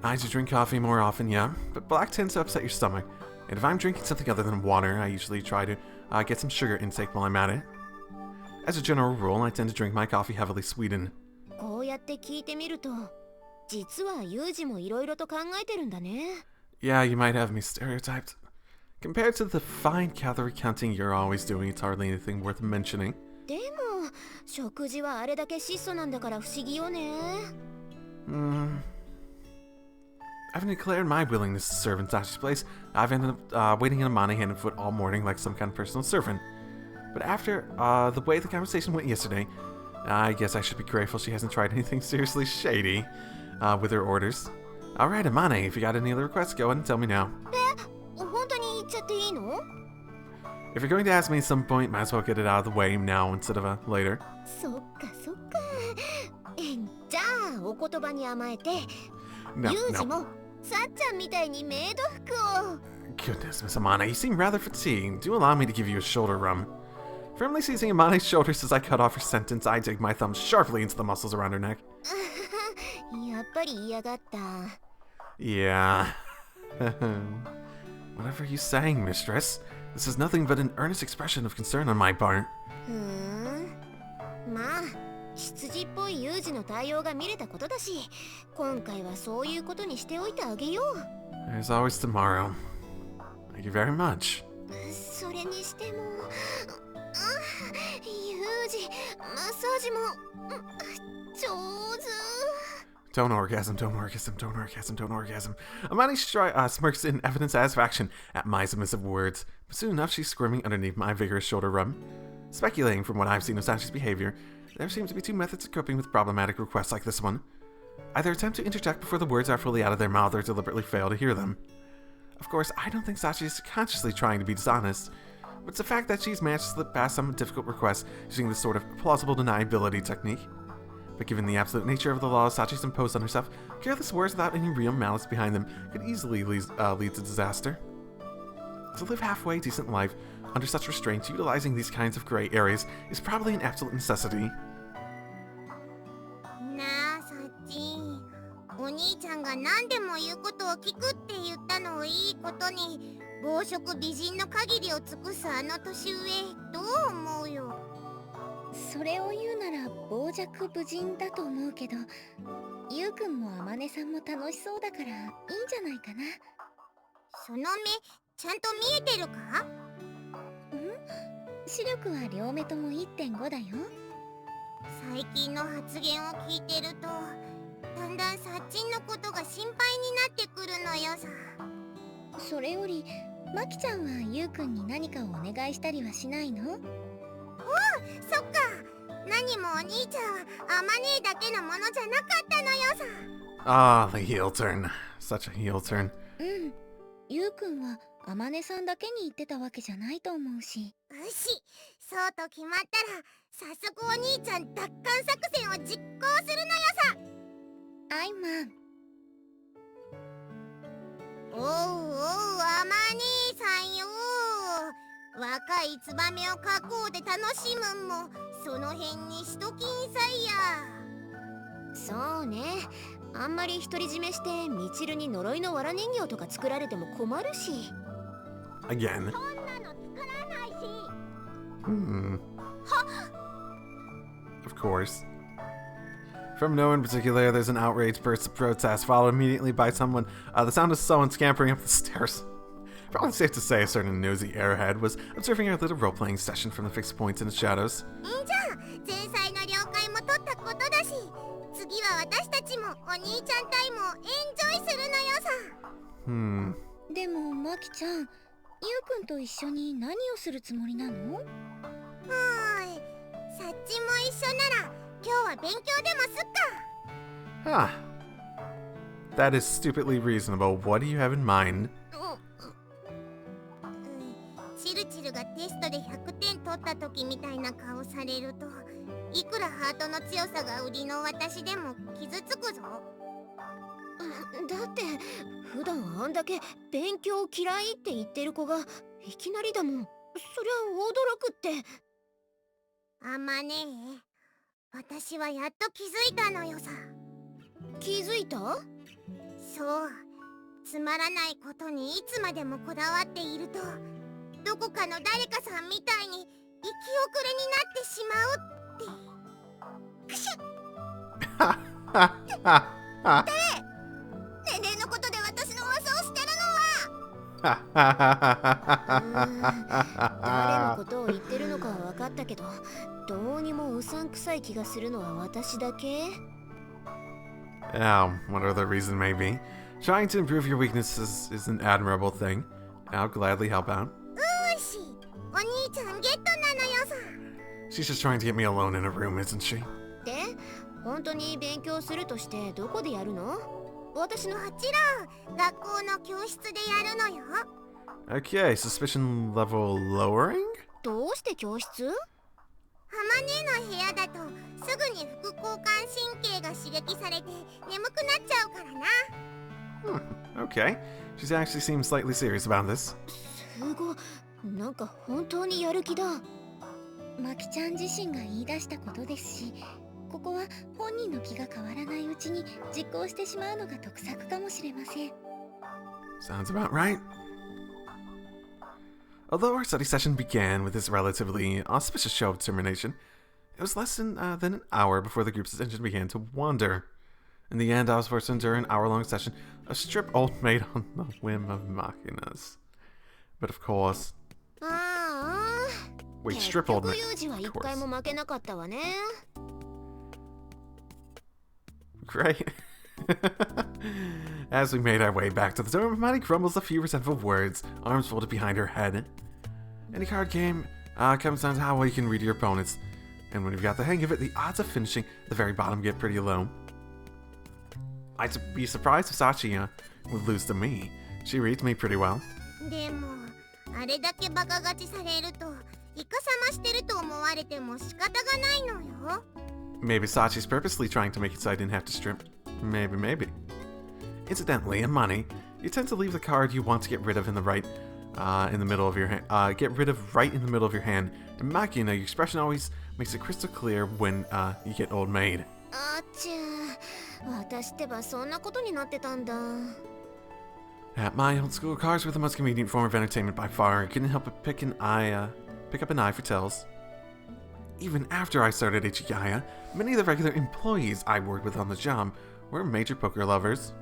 I do drink coffee more often, yeah, but black tends to upset your stomach. And if I'm drinking something other than water, I usually try to get some sugar intake while I'm at it. As a general rule, I tend to drink my coffee heavily sweetened. こうやって聞いてみると、実はユージもいろいろと考えてるんだね。 Yeah, you might have me stereotyped. Compared to the fine calorie counting you're always doing, it's hardly anything worth mentioning. でも食事はあれだけ質素なんだから不思議よね。I've declared my willingness to serve in Sashi's place. I've ended up waiting in Amane hand and foot all morning like some kind of personal servant. But after the way the conversation went yesterday, I guess I should be grateful she hasn't tried anything seriously shady with her orders. Alright, Amane, if you got any other requests, go ahead and tell me now. 本当に言っちゃっていいの？ If you're going to ask me at some point, might as well get it out of the way now instead of later. そっかそっか。じゃあお言葉に甘えて、 No, ユージ no. もさっちゃんみたいにメイド服を。 Goodness, Miss Amane, you seem rather fatigued. Do allow me to give you a shoulder rub. Firmly seizing Amane's shoulders as I cut off her sentence, I dig my thumb sharply into the muscles around her neck. やっぱり嫌がった。 Yeah. Whatever you saying, mistress. This is nothing but an earnest expression of concern on my part. まあ羊っぽいユージの対応が見れたことだし、今回はそういうことにしておいてあげよう。 There's always tomorrow. Thank you very much. それにしても、ユージマッサージも上手。 Don't orgasm, don't orgasm, don't orgasm, don't orgasm. Amani smirks in evident satisfaction at my submissive words, but soon enough she's squirming underneath my vigorous shoulder rub. Speculating from what I've seen of Sashi's behavior, there seem to be two methods of coping with problematic requests like this one. Either attempt to interject before the words are fully out of their mouth or deliberately fail to hear them. Of course, I don't think Sashi is consciously trying to be dishonest, but it's the fact that she's managed to slip past some difficult requests using this sort of plausible deniability technique. But given the absolute nature of the laws Sachi's imposed on herself, careless words without any real malice behind them could easily lead to disaster. To live halfway decent life under such restraints, utilizing these kinds of gray areas is probably an absolute necessity. なあサッチン、お兄ちゃんが何でも言うことを聞くって言ったのをいいことに、暴食美人の限りを尽くすあの年上、どう思うよ。それを言うなら傍若無人だと思うけど、ゆうくんもあまねさんも楽しそうだからいいんじゃないかな。その目ちゃんと見えてるか？視力は両目とも 1.5 だよ。最近の発言を聞いてると、だんだんサッチンのことが心配になってくるのよさ。それよりマキちゃんはゆうくんに何かをお願いしたりはしないの？そっか、何もお兄ちゃんはあまねえだけのものじゃなかったのよさ。Ah, the heel turn. Such a heel turn. ゆうくんはあまねさんだけに言ってたわけじゃないと思うし。よし、そうと決まったら早速お兄ちゃん奪還作戦を実行するのよさ。アイマン。おうおう、あまねえさんよ。若いツバメを囲うで楽しむんもその辺にしときんさいや。そうね、あんまり独り占めしてミチルに呪いの藁人形とか作られても困るし。 Again. そんなの作らないし。Of course. From no one in particular, there's an outraged burst of protest, followed immediately by someone, the sound of someone scampering up the stairs. Probably safe to say a certain nosy airhead was observing our little role-playing session from the fixed points in the shadows. じゃあ前菜の了解も取ったことだし、次は私たちもお兄ちゃんタイムをエンジョイするのよさ。でもマキちゃん、ゆうくんと一緒に何をするつもりなの？サッチも一緒なら今日は勉強でもすっか。Ah. That is stupidly reasonable. What do you have in mind? チルチルがテストで100点取った時みたいな顔されると、いくらハートの強さが売りの私でも傷つくぞ。だって普段あんだけ勉強嫌いって言ってる子がいきなりだもん。そりゃ驚くって。あまねえ、私はやっと気づいたのよさ。気づいた？そう、つまらないことにいつまでもこだわっていると、どこかの誰かさんみたいに生き遅れになってしまうって。くしゅっ。年齢のことで私の噂をしてる誰のことを言ってるのかは分かったけど、どうにもうさんくさい気がするのは私だけ。 Oh, whatever the reason may be. Trying to improve your weaknesses is an admirable thing. I'll gladly help out. よし、お兄ちゃんゲットなのよさ。 She's just trying to get me alone in a room, isn't she? で、本当に勉強するとしてどこでやるの？私のもちろん学校の教室でやるのよ。 Okay, suspicion level lowering? どうして教室？ハマネの部屋だとすぐに副交感神経が刺激されて眠くなっちゃうからな。Okay. She actually seems slightly serious about this. すごい、なんか本当にやる気だ。マキちゃん自身が言い出したことですし、ここは本人の気が変わらないうちに実行してしまうのが得策かもしれません。 Sounds about right. Although our study session began with this relatively auspicious show of determination, it was less than an hour before the group's attention began to wander. In the end, I was forced to endure an hour-long session of strip old maid on the whim of machinas. But of course... ああ、 Wait, 結 strip old 局 maid... ユージは一回も負けなかったわね。 Great. As we made our way back to the dorm, Hermione grumbles a few resentful words, arms folded behind her head. Any card game comes down to how well you can read your opponents, and when you've got the hang of it, the odds of finishing at the very bottom get pretty low. I'd be surprised if Sachi would lose to me. She reads me pretty well. でもあれだけバカ勝ちされるとイカサマしてると思われても仕方がないのよ。 Maybe Sachi's purposely trying to make it so I didn't have to strip. Maybe. Incidentally, in money, you tend to leave the card you want to get rid of in the middle of your hand. Get rid of right in the middle of your hand. In Machina, your expression always makes it crystal clear when you get old maid. あっちゃ、私ってばそんなことになってたんだ。 At my old school, cards were the most convenient form of entertainment by far. I couldn't help but pick up an eye for tells. Even after I started Ichigaya, many of the regular employees I worked with on the job were major poker lovers,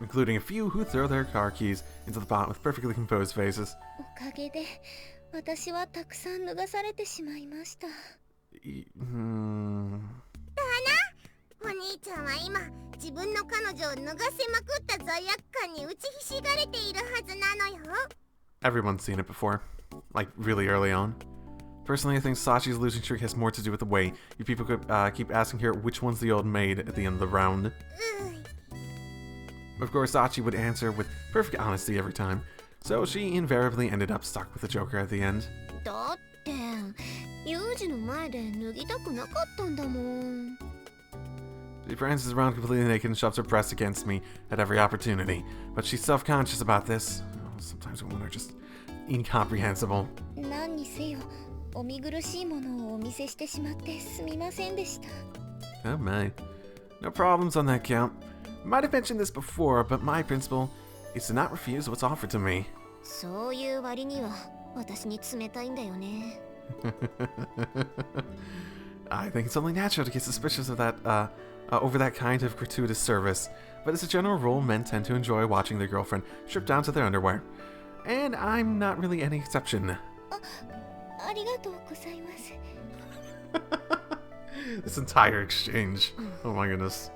including a few who throw their car keys into the pot with perfectly composed faces. おかげで私はたくさん脱がされてしまいました。お兄ちゃんは今自分の彼女を脱がせまくった罪悪感に打ちひしがれているはずなのよ。 Everyone's seen it before, like really early on. Personally, I think Sachi's losing streak has more to do with the way you people could keep asking her which one's the old maid at the end of the round. Of course, Sachi would answer with perfect honesty every time, so she invariably ended up stuck with the Joker at the end. だってユージの前で脱ぎたくなかったんだもん。 She prances around completely naked and shoves her breasts against me at every opportunity, but she's self-conscious about this. Sometimes women are just incomprehensible. 何にせよ、お見苦しいものをお見せしてしまってすみませんでした。 Oh my. No problems on that count. Might have mentioned this before, but my principle is to not refuse what's offered to me. そういう割には私に冷たいんだよね。 I think it's only natural to get suspicious of that, over that kind of gratuitous service, but as a general rule, men tend to enjoy watching their girlfriend strip down to their underwear. And I'm not really any exception. ありがとうございます。 This entire exchange. Oh my goodness.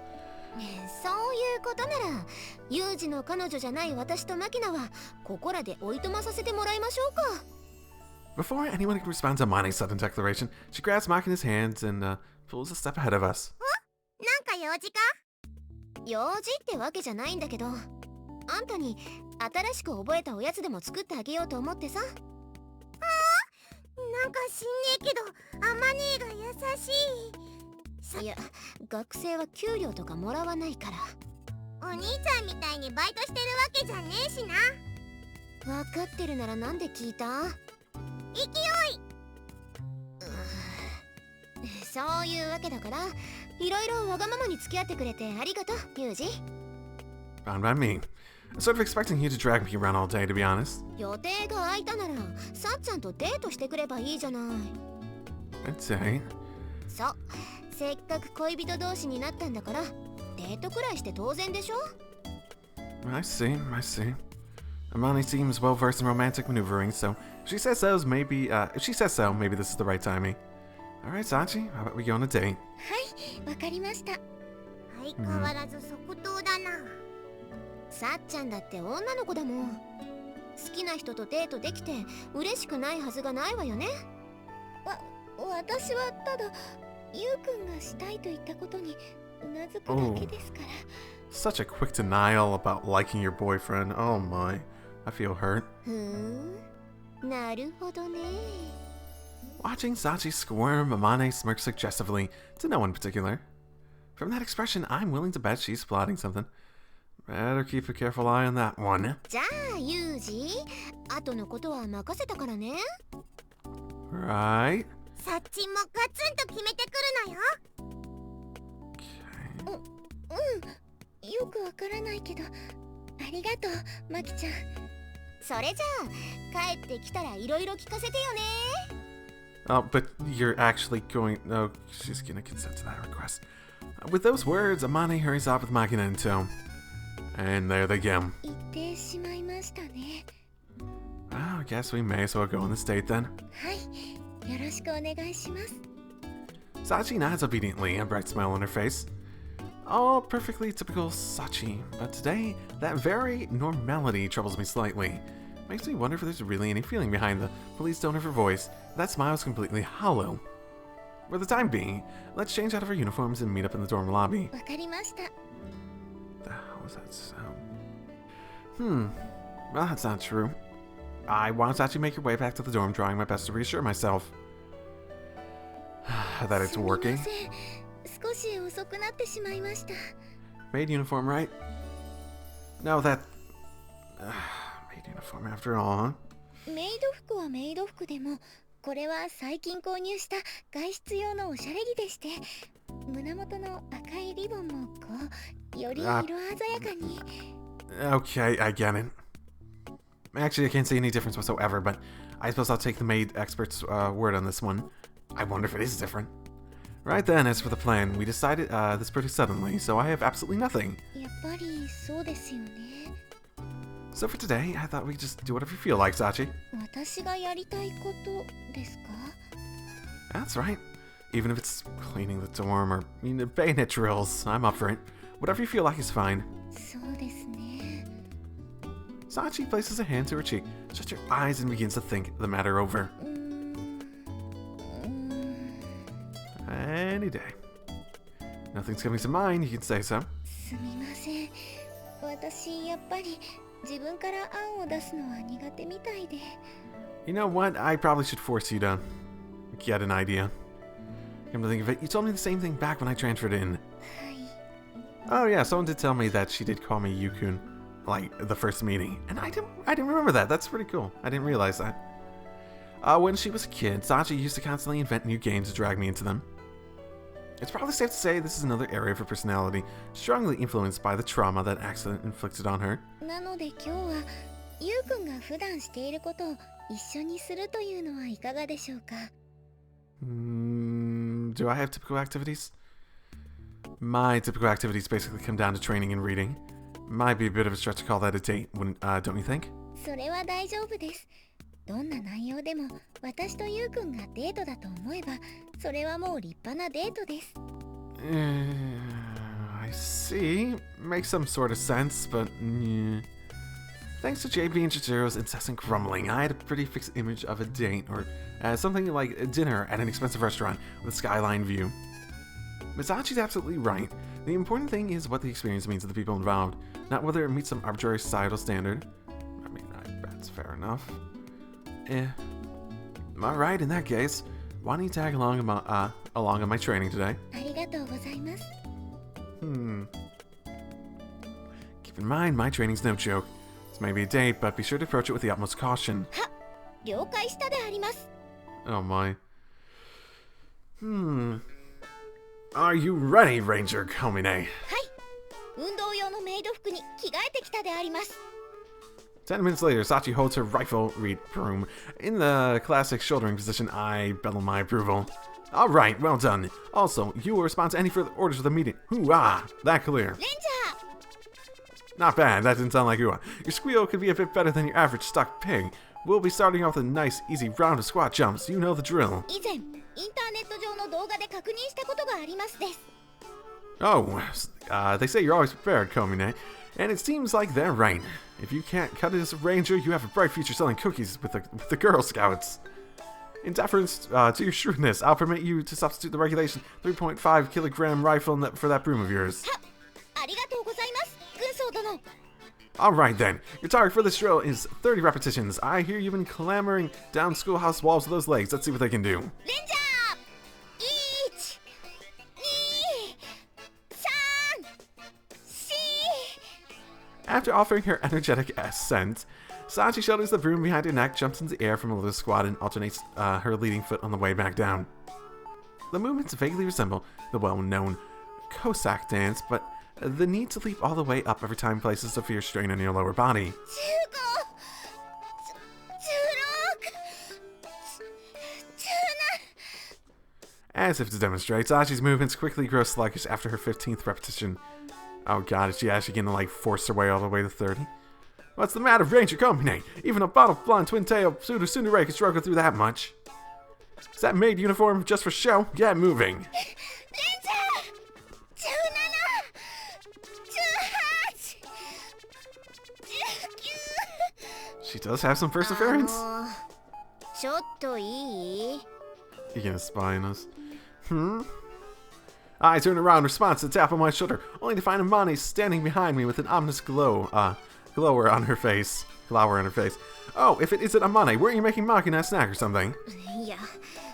そういうことならユージの彼女じゃない私とマキナはここらでおいとまさせてもらいましょうか。 Before anyone can respond to Mani's sudden declaration, she grabs Makina's hands and pulls a step ahead of us. なんか用事か？用事ってわけじゃないんだけど、あんたに新しく覚えたおやつでも作ってあげようと思ってさ。なんかしんねえけどアマネーが優しい。いや、学生は給料とかもらわないから。お兄ちゃんみたいにバイトしてるわけじゃねえしな。分かってるならなんで聞いた？勢い。そういうわけだから、いろいろわがままに付き合ってくれてありがとう、ユージ。 Fine by me. I'm sort of expecting you to drag me around all day, to be honest. 予定が空いたなら、さっちゃんとデートしてくればいいじゃない。I'd say. そう、せっかく恋人同士になったんだから、デデートくらいして当然でしょ。 I see, I see. Amani seems well versed in romantic maneuvering, so if she says so, maybe this is the right timing. Alright, Sachi, how about we go on a date? はいわかりました。相変わらず即答だな。さっちゃんだって女の子だもん。好きな人とデートできて嬉しくないはずがないわよね。私はただゆうくんがしたいと言ったことにうなずくだけですから。Such a quick denial about liking your boyfriend. Oh my, I feel hurt. なるほどね。 Watching Sachi squirm, Amane smirks suggestively, to no one in particular. From that expression, I'm willing to bet she's plotting something. Better keep a careful eye on that one. じゃあユージ、後のことは任せたからね。 Right. さっちもガツンと決めてくるのよ。 Okay. よくわからないけどありがとうマキちゃん。それじゃあ帰ってきたらいろいろ聞かせてよね。 Oh, but you're actually going... No, she's gonna consent to that request. With those words, Amane hurries off with Makina in tow. And there they go. 言ってしまいましたね。 Well, I guess we may as well go on this date then. はいよろしくお願いします。 Sachi nods obediently, a bright smile on her face. All perfectly typical Sachi, but today, that very normality troubles me slightly. Makes me wonder if there's really any feeling behind the police tone of her voice. That smile is completely hollow. For the time being, let's change out of our uniforms and meet up in the dorm lobby. わかりました。 The hell was that sound? Well, that's not true. I want to actually make your way back to the dorm, trying my best to reassure myself that it's すみ working. ません少し遅くなってしまいました。 Maid uniform, right? No, that... maid uniform after all, huh? メイド服はメイド服でもこれは最近購入した外出用のおしゃれ着でして、胸元の赤いリボンもこうより色鮮やかに。 Okay, I get it. Actually, I can't see any difference whatsoever, but I suppose I'll take the maid expert's word on this one. I wonder if it is different. Right then, as for the plan, we decided this pretty suddenly, so I have absolutely nothing. やっぱりそうですよね。 So for today, I thought we'd just do whatever you feel like, Sachi. 私がやりたいことですか？ That's right. Even if it's cleaning the dorm or bayonet drills, I'm up for it. Whatever you feel like is fine. そうですね。 Sachi places a hand to her cheek, shuts her eyes, and begins to think the matter over. Any day. Nothing's coming to mind, you can say so. すみません。私やっぱり自分から案を出すのは苦手みたいで。 You know what? I probably should force you to get an idea. Come to think of it, you told me the same thing back when I transferred in. はい。 Oh yeah, someone did tell me that she did call me Yukun, like the first meeting, and I didn't remember that. That's pretty cool. I didn't realize that. When she was a kid, Sachi used to constantly invent new games to drag me into them. It's probably safe to say this is another area of her personality, strongly influenced by the trauma that accident inflicted on her. なので今日はゆうくんが普段していることを一緒にするというのはいかがでしょうか？ Do I have typical activities? My typical activities basically come down to training and reading. Might be a bit of a stretch to call that a date, don't you think? それは大丈夫です。どんな内容でも私とゆうくんがデートだと思えばそれはもう立派なデートです。 I see. Makes some sort of sense, but... Thanks to JB and Chichiro's incessant grumbling, I had a pretty fixed image of a date, or something like a dinner at an expensive restaurant with a skyline view. Misachi's absolutely right. The important thing is what the experience means to the people involved, not whether it meets some arbitrary societal standard. I mean, that's fair enough. Alright, in that case, why don't you tag along on my training today? ありがとうございます。 Keep in mind, my training's no joke. This may be a date, but be sure to approach it with the utmost caution. 了解したであります。 Oh my. Are you ready, Ranger Komine? はい。運動用のメイド服に着替えてきたであります。 10 minutes later, Sachi holds her rifle read broom. In the classic shouldering position, I bellow my approval. Alright, well done. Also, you will respond to any further orders of the meeting. Hoo-ah! That clear. レンジャー Not bad, that didn't sound like hoo-ah. Your squeal could be a bit better than your average stuck pig. We'll be starting off with a nice, easy round of squat jumps. You know the drill. 以前インターネット上の動画で確認したことがありますです。 Oh, they say you're always prepared, Komine. And it seems like they're right. If you can't cut it as a ranger, you have a bright future selling cookies with the Girl Scouts. In deference to your shrewdness, I'll permit you to substitute the regulation 3.5 kilogram rifle for that broom of yours. ありがとうございます、軍曹殿。 Alright then, your target for this drill is 30 repetitions. I hear you've been clambering down schoolhouse walls with those legs. Let's see what they can do. レンジャー 1、2、3、4 After offering her energetic ascent, Sachi shoulders the broom behind her neck, jumps into the air from a low squat, and alternates her leading foot on the way back down. The movements vaguely resemble the well-known Cossack dance, but the need to leap all the way up every time places a fierce strain on your lower body. 15、16、17 As if to demonstrate, Sachi's movements quickly grow sluggish after her 15th repetition. Oh god, is she actually gonna force her way all the way to 30? What's the matter, Ranger Komine? Even a bottle-blind twin-tail pseudo tsundere could struggle through that much. Is that maid uniform just for show? Get moving. レンジャー 17、18、19 She does have some perseverance. ちょっといい You gonna spy on us? I turn around in response to the tap on my shoulder, only to find Amani standing behind me with an ominous glower on her face. Oh, if it isn't Amani, weren't you making Maki a snack or something? いや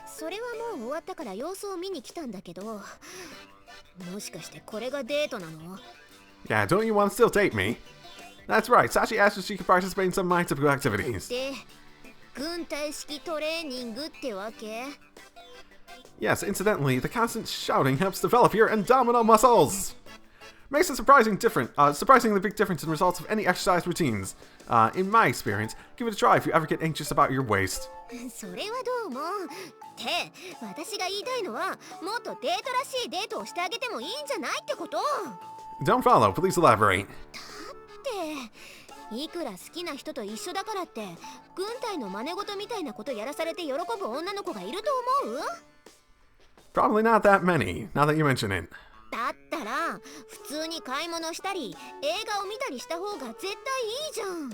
それはもう終わったから様子を見に来たんだけどもしかしてこれがデートなの Yeah, don't you want to still date me? That's right, Sachi asked if she could participate in some of my typical activities. で軍隊式トレーニングってわけ Yes, incidentally, the constant shouting helps develop your abdominal muscles. Makes a surprisingly big difference in results of any exercise routines. In my experience, give it a try if you ever get anxious about your waist. それはどうもって私が言いたいのはもっとデートらしいデートをしてあげてもいいんじゃないってこと Don't follow, please elaborate. っていくら好きな人と一緒だからって軍隊の真似事みたいなことやらされて喜ぶ女の子がいると思う Probably not that many, now that you mention it. だったら普通に買い物したり映画を見たりした方が絶対いいじゃん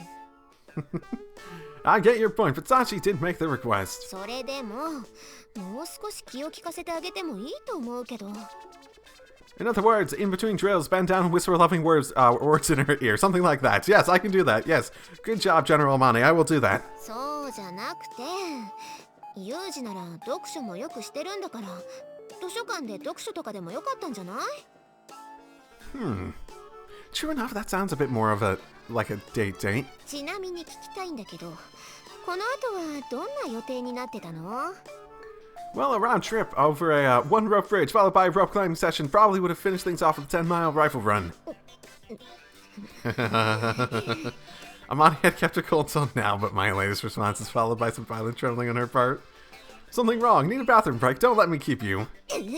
I get your point, but Sachi did make the request. それでももう少し気を利かせてあげてもいいと思うけど In other words, in between drills, bend down and whisper loving words in her ear. Something like that. Yes, I can do that. Yes. Good job, General Amani. I will do that. そうじゃなくてユージなら読書もよくしてるんだから図書館で読書とかでもよかったんじゃない True enough, that sounds a bit more of a date. ちなみに聞きたいんだけどこの後はどんな予定になってたの Well, a round trip over a one rope bridge followed by a rope climbing session probably would have finished things off with a 10-mile rifle run. Amani had kept her cold till now, but my latest response is followed by some violent trembling on her part. Something wrong. Need a bathroom break. Don't let me keep you. ユー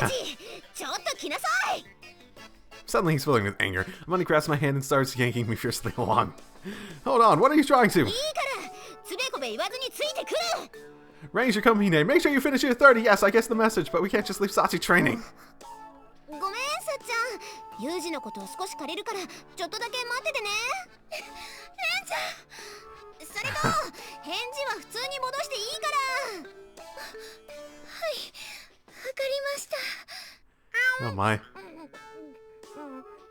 ジちょっと来なさい Suddenly he's filling with anger. Amani grabs my hand and starts yanking me fiercely along. Hold on, what are you trying to? いいからつべこべ言わずについてくる Ranger Komine, make sure you finish your 30. Yes, I guess the message, but we can't just leave Sachi training. ごめんさっちゃんユージのことを少し借りるからちょっとだけ待っててねレンちゃんそれと返事は普通に戻していいからはいわかりました Oh my.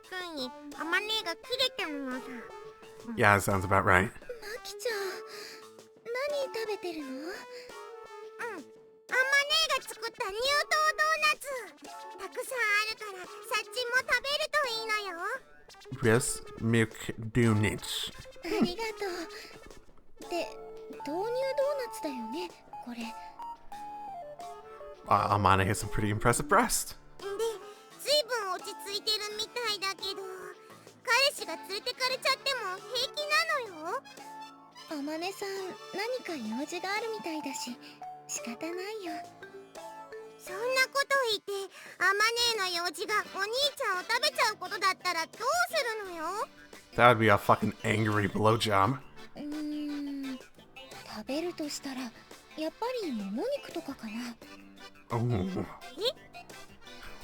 ついにアマネが切れてるのさ Yeah, that sounds about right. マキちゃん何食べてるのアマネが作った乳糖ドーナツたくさんあるからさっちも食べるといいのよ Breast milk donuts. ありがとうで豆乳ドーナツだよねこれ Amani has some pretty impressive breast. でずいぶん落ち着いてるみたいだけど彼氏が連れてかれちゃっても平気なのよあまねさん何か用事があるみたいだし仕方ないよ。そんなこと言ってあまねえの用事がお兄ちゃんを食べちゃうことだったらどうするのよ。 That would be a fucking angry blowjob. 食べるとしたらやっぱりもも肉とかかな。Ooh.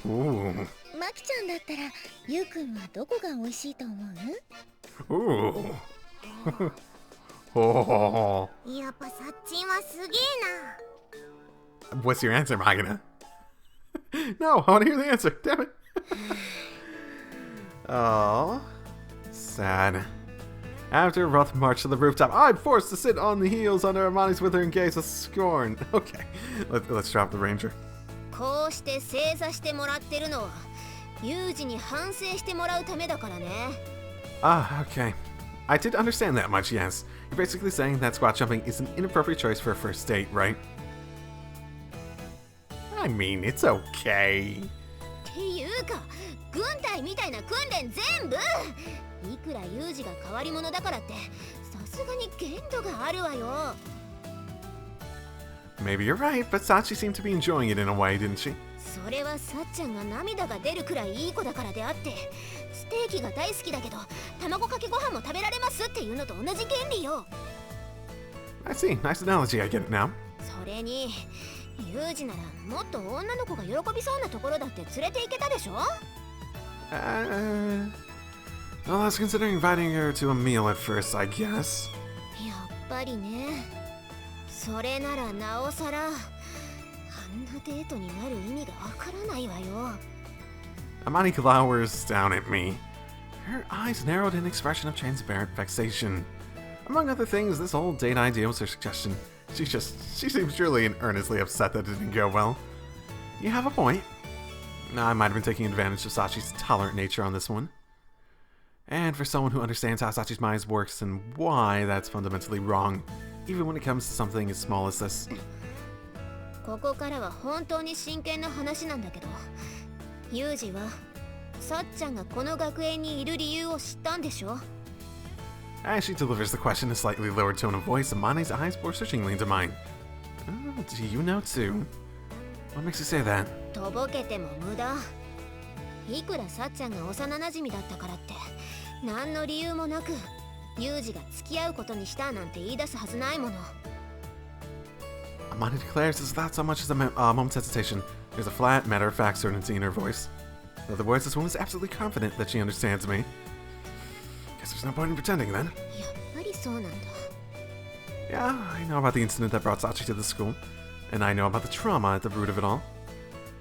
Ooh. マキちゃんだったらゆうくんはどこが美味しいと思う？ Ooh. Oh. やっぱサッチンはすげえな。 What's your answer, Magina? No, I want to hear the answer. Damn it. Oh, sad. After a rough march to the rooftop, I'm forced to sit on the heels under Amani's withering gaze of scorn. Okay, let's drop the ranger. こうして正座してもらってるのはユージに反省してもらうためだからね。 Ah, okay. I did understand that much, yes. You're basically saying that squat jumping is an inappropriate choice for a first date, right? I mean, it's okay. っていうか軍隊みたいな訓練全部いくらユージが変わり者だからってさすがに限度があるわよ。 Maybe you're right, but Sachi seemed to be enjoying it in a way, didn't she? それはさっちゃんが涙が出るくらいいい子だからであって、ステーキが大好きだけど卵かけご飯も食べられますっていうのと同じ原理よ。 I see. Nice analogy. I get it now. それにユージならもっと女の子が喜びそうなところだって連れて行けたでしょ。 Well, I was considering inviting her to a meal at first, I guess. やっぱりね。それならなおさらあんなデートになる意味がわからないわよ。 Amani glowers down at me. Her eyes narrowed in an expression of transparent vexation. Among other things, this whole date idea was her suggestion. She seems truly and earnestly upset that it didn't go well. You have a point. I might have been taking advantage of Sachi's tolerant nature on this one. And for someone who understands how Sachi's mind works and why, that's fundamentally wrong, even when it comes to something as small as this. ここからは本当に真剣な話なんだけど、ユージはさっちゃんがこの学園にいる理由を知ったんでしょ。 As she delivers the question in a slightly lowered tone of voice, Amani's eyes bore searchingly into mine. Oh, do you know too? What makes you say that? とぼけても無駄。いくらさっちゃんが幼馴染だったからって何の理由もなくユージが付き合うことにしたなんて言い出すはずないもの。 Amani declares this without so much as a moment's hesitation. There's a flat, matter-of-fact certainty in her voice. In other words, this woman is absolutely confident that she understands me. Guess there's no point in pretending then. やっぱりそうなんだ。 Yeah, I know about the incident that brought Sachi to the school, and I know about the trauma at the root of it all.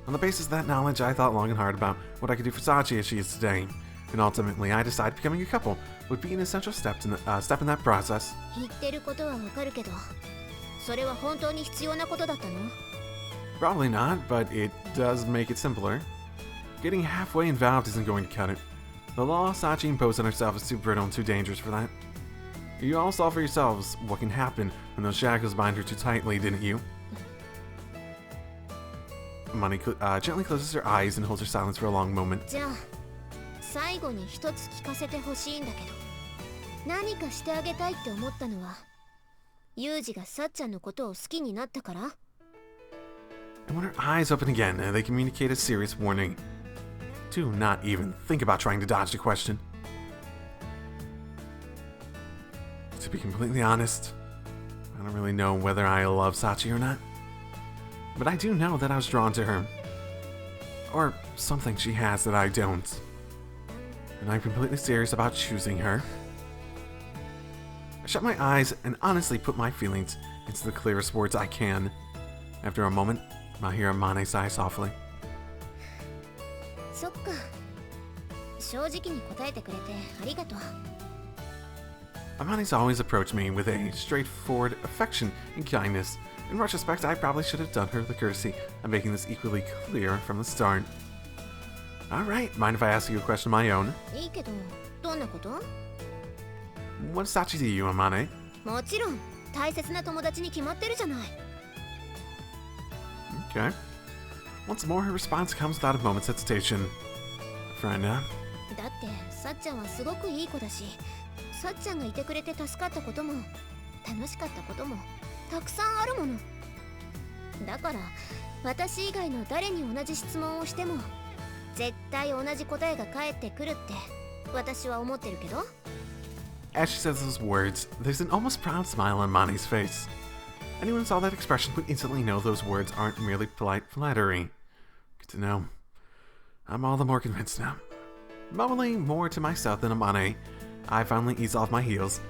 On the basis of that knowledge, I thought long and hard about what I could do for Sachi as she is today, and ultimately I decided becoming a couple would be an essential step in that process. 言ってることはわかるけど、それは本当に必要なことだったの？ Probably not, but it does make it simpler. Getting halfway involved isn't going to cut it. The law Sachi imposed on herself is too brittle and too dangerous for that. You all saw for yourselves what can happen when those shackles bind her too tightly, didn't you? Amani gently closes her eyes and holds her silence for a long moment. じゃあ最後に一つ聞かせてほしいんだけど、何かしてあげたいって思ったのはユージがさっちゃんのことを好きになったから？ And when her eyes open again, they communicate a serious warning. Do not even think about trying to dodge the question. To be completely honest, I don't really know whether I love Sachi or not. But I do know that I was drawn to her. Or something she has that I don't. And I'm completely serious about choosing her. I shut my eyes and honestly put my feelings into the clearest words I can. After a moment, I hear Amane sigh softly. そっか。正直に答えてくれてありがとう。 Amani's always approached me with a straightforward affection and kindness. In retrospect, I probably should have done her the courtesy of making this equally clear from the start. Alright, mind if I ask you a question of my own? いいけど、どんなこと？ What is Sachi to you, Amane? もちろん大切な友達に決まってるじゃない。 Okay. Once more, her response comes without a moment's hesitation. Friend, だってさっちゃんはすごくいい子だし、さっちゃんがいてくれて助かったことも楽しかったこともたくさんあるもの。だから私以外の誰に同じ質問をしても絶対同じ答えが返ってくるって私は思ってるけど。 As she says those words, there's an almost proud smile on Mani's face. Anyone who saw that expression would instantly know those words aren't merely polite flattery. Good to know. I'm all the more convinced now. Mumbling more to myself than Amane, I finally ease off my heels,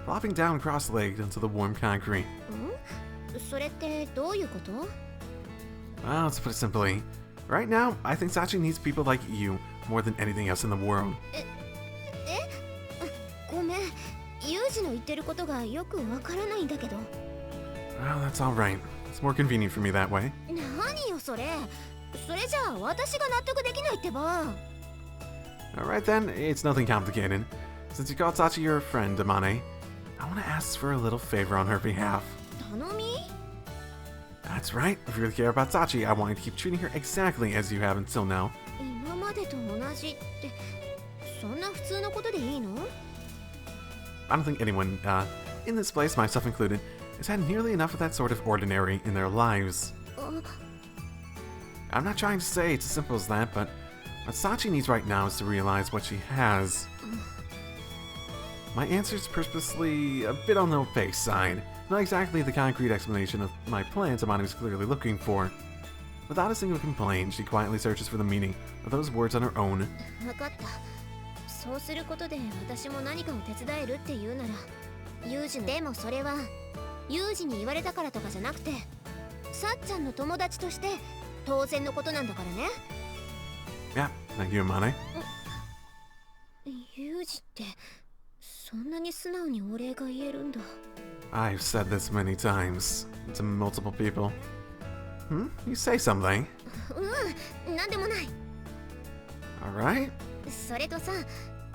flopping down cross-legged onto the warm concrete. それってどういうこと？ Well, to put it simply, right now, I think Sachi needs people like you more than anything else in the world. ごめん、ユージの言ってることがよくわからないんだけど。 Well, that's alright. It's more convenient for me that way. 何よそれ。それじゃあ私が納得できないってば。 Alright then, it's nothing complicated. Since you called Sachi your friend, Amane, I want to ask for a little favor on her behalf. 頼み？ That's right. If you really care about Sachi, I want you to keep treating her exactly as you have until now. 今までと同じってそんな普通のことでいいの？ I don't think anyone, in this place, myself included, has had nearly enough of that sort of ordinary in their lives. I'm not trying to say it's as simple as that, but what Sachi needs right now is to realize what she has. My answer is purposely a bit on the opaque side, not exactly the concrete explanation of my plans Amani was clearly looking for. Without a single complaint, she quietly searches for the meaning of those words on her own. 分かった。そうすることで私も何かを手伝えるって言うなら、ユージのでもそれはユージに言われたからとかじゃなくて、さっちゃんの友達として当然のことなんだからね。Yeah, thank you, Amane. ユージってそんなに素直にお礼が言えるんだ。I've said this many times to multiple people. You say something? なんでもない。 Alright. それとさ、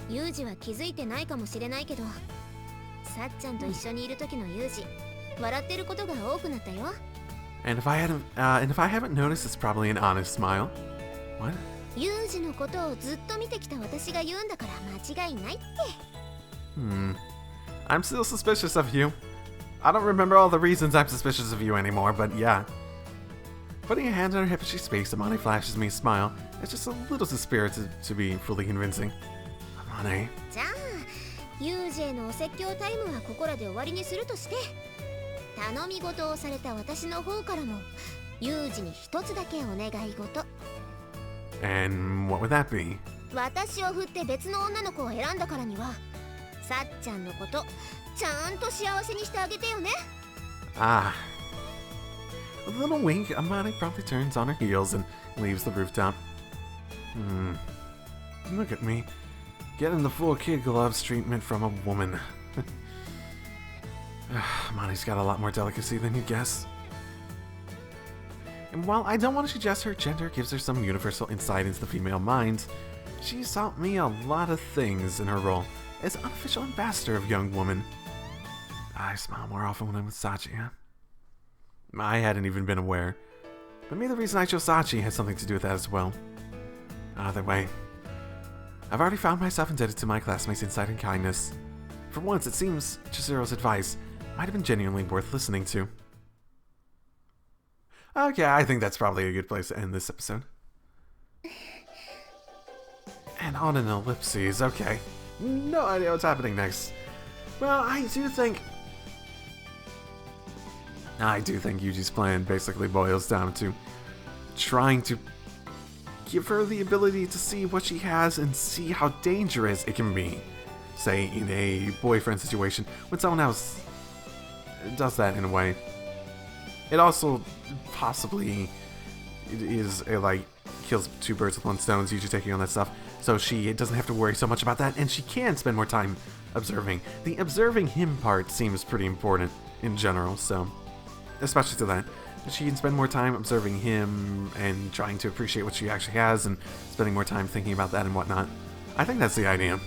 ユージは気づいてないかもしれないけど、さっちゃんと一緒にいる時のユージ、笑ってることが多くなったよ。And if I haven't noticed, it's probably an honest smile. What? ユージのことをずっと見てきた私が言うんだから間違いないって。I'm still suspicious of you. I don't remember all the reasons I'm suspicious of you anymore, but yeah. Putting a hand on her hip as she speaks, Amane flashes me a smile. It's just a little too spirited to be fully convincing. Amane. じゃあ、ユージへのお説教タイムはここらで終わりにするとして、頼み事をされた私の方からも、ユージに一つだけお願い事。And what would that be? 私を振って別の女の子を選んだからには、さっちゃんのこと、ちゃんと幸せにしてあげてよね。Ah. With a little wink, Amane promptly turns on her heels and leaves the rooftop. Look at me, getting the full kid gloves treatment from a woman. Amane's got a lot more delicacy than you guess. And while I don't want to suggest her gender gives her some universal insight into the female mind, she's taught me a lot of things in her role as unofficial ambassador of young women. I smile more often when I'm with Sachi, huh? I hadn't even been aware, but maybe the reason I chose Sachi has something to do with that as well. Either way, I've already found myself indebted to my classmates' insight and kindness. For once, it seems Chizuro's advice might have been genuinely worth listening to. Okay, I think that's probably a good place to end this episode. And on an ellipses, okay. No idea what's happening next. Well, I do think Yuji's plan basically boils down to trying to give her the ability to see what she has and see how dangerous it can be. Say, in a boyfriend situation, when someone else does that in a way. It also possibly is a, kills two birds with one stone, usually taking on that stuff, so she doesn't have to worry so much about that, and she can spend more time observing. The observing him part seems pretty important in general, so especially to that. She can spend more time observing him and trying to appreciate what she actually has and spending more time thinking about that and whatnot. I think that's the idea.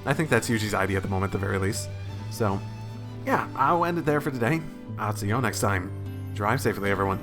I think that's Yuji's idea at the moment, at the very least. So, yeah, I'll end it there for today. I'll see you all next time. Drive safely, everyone.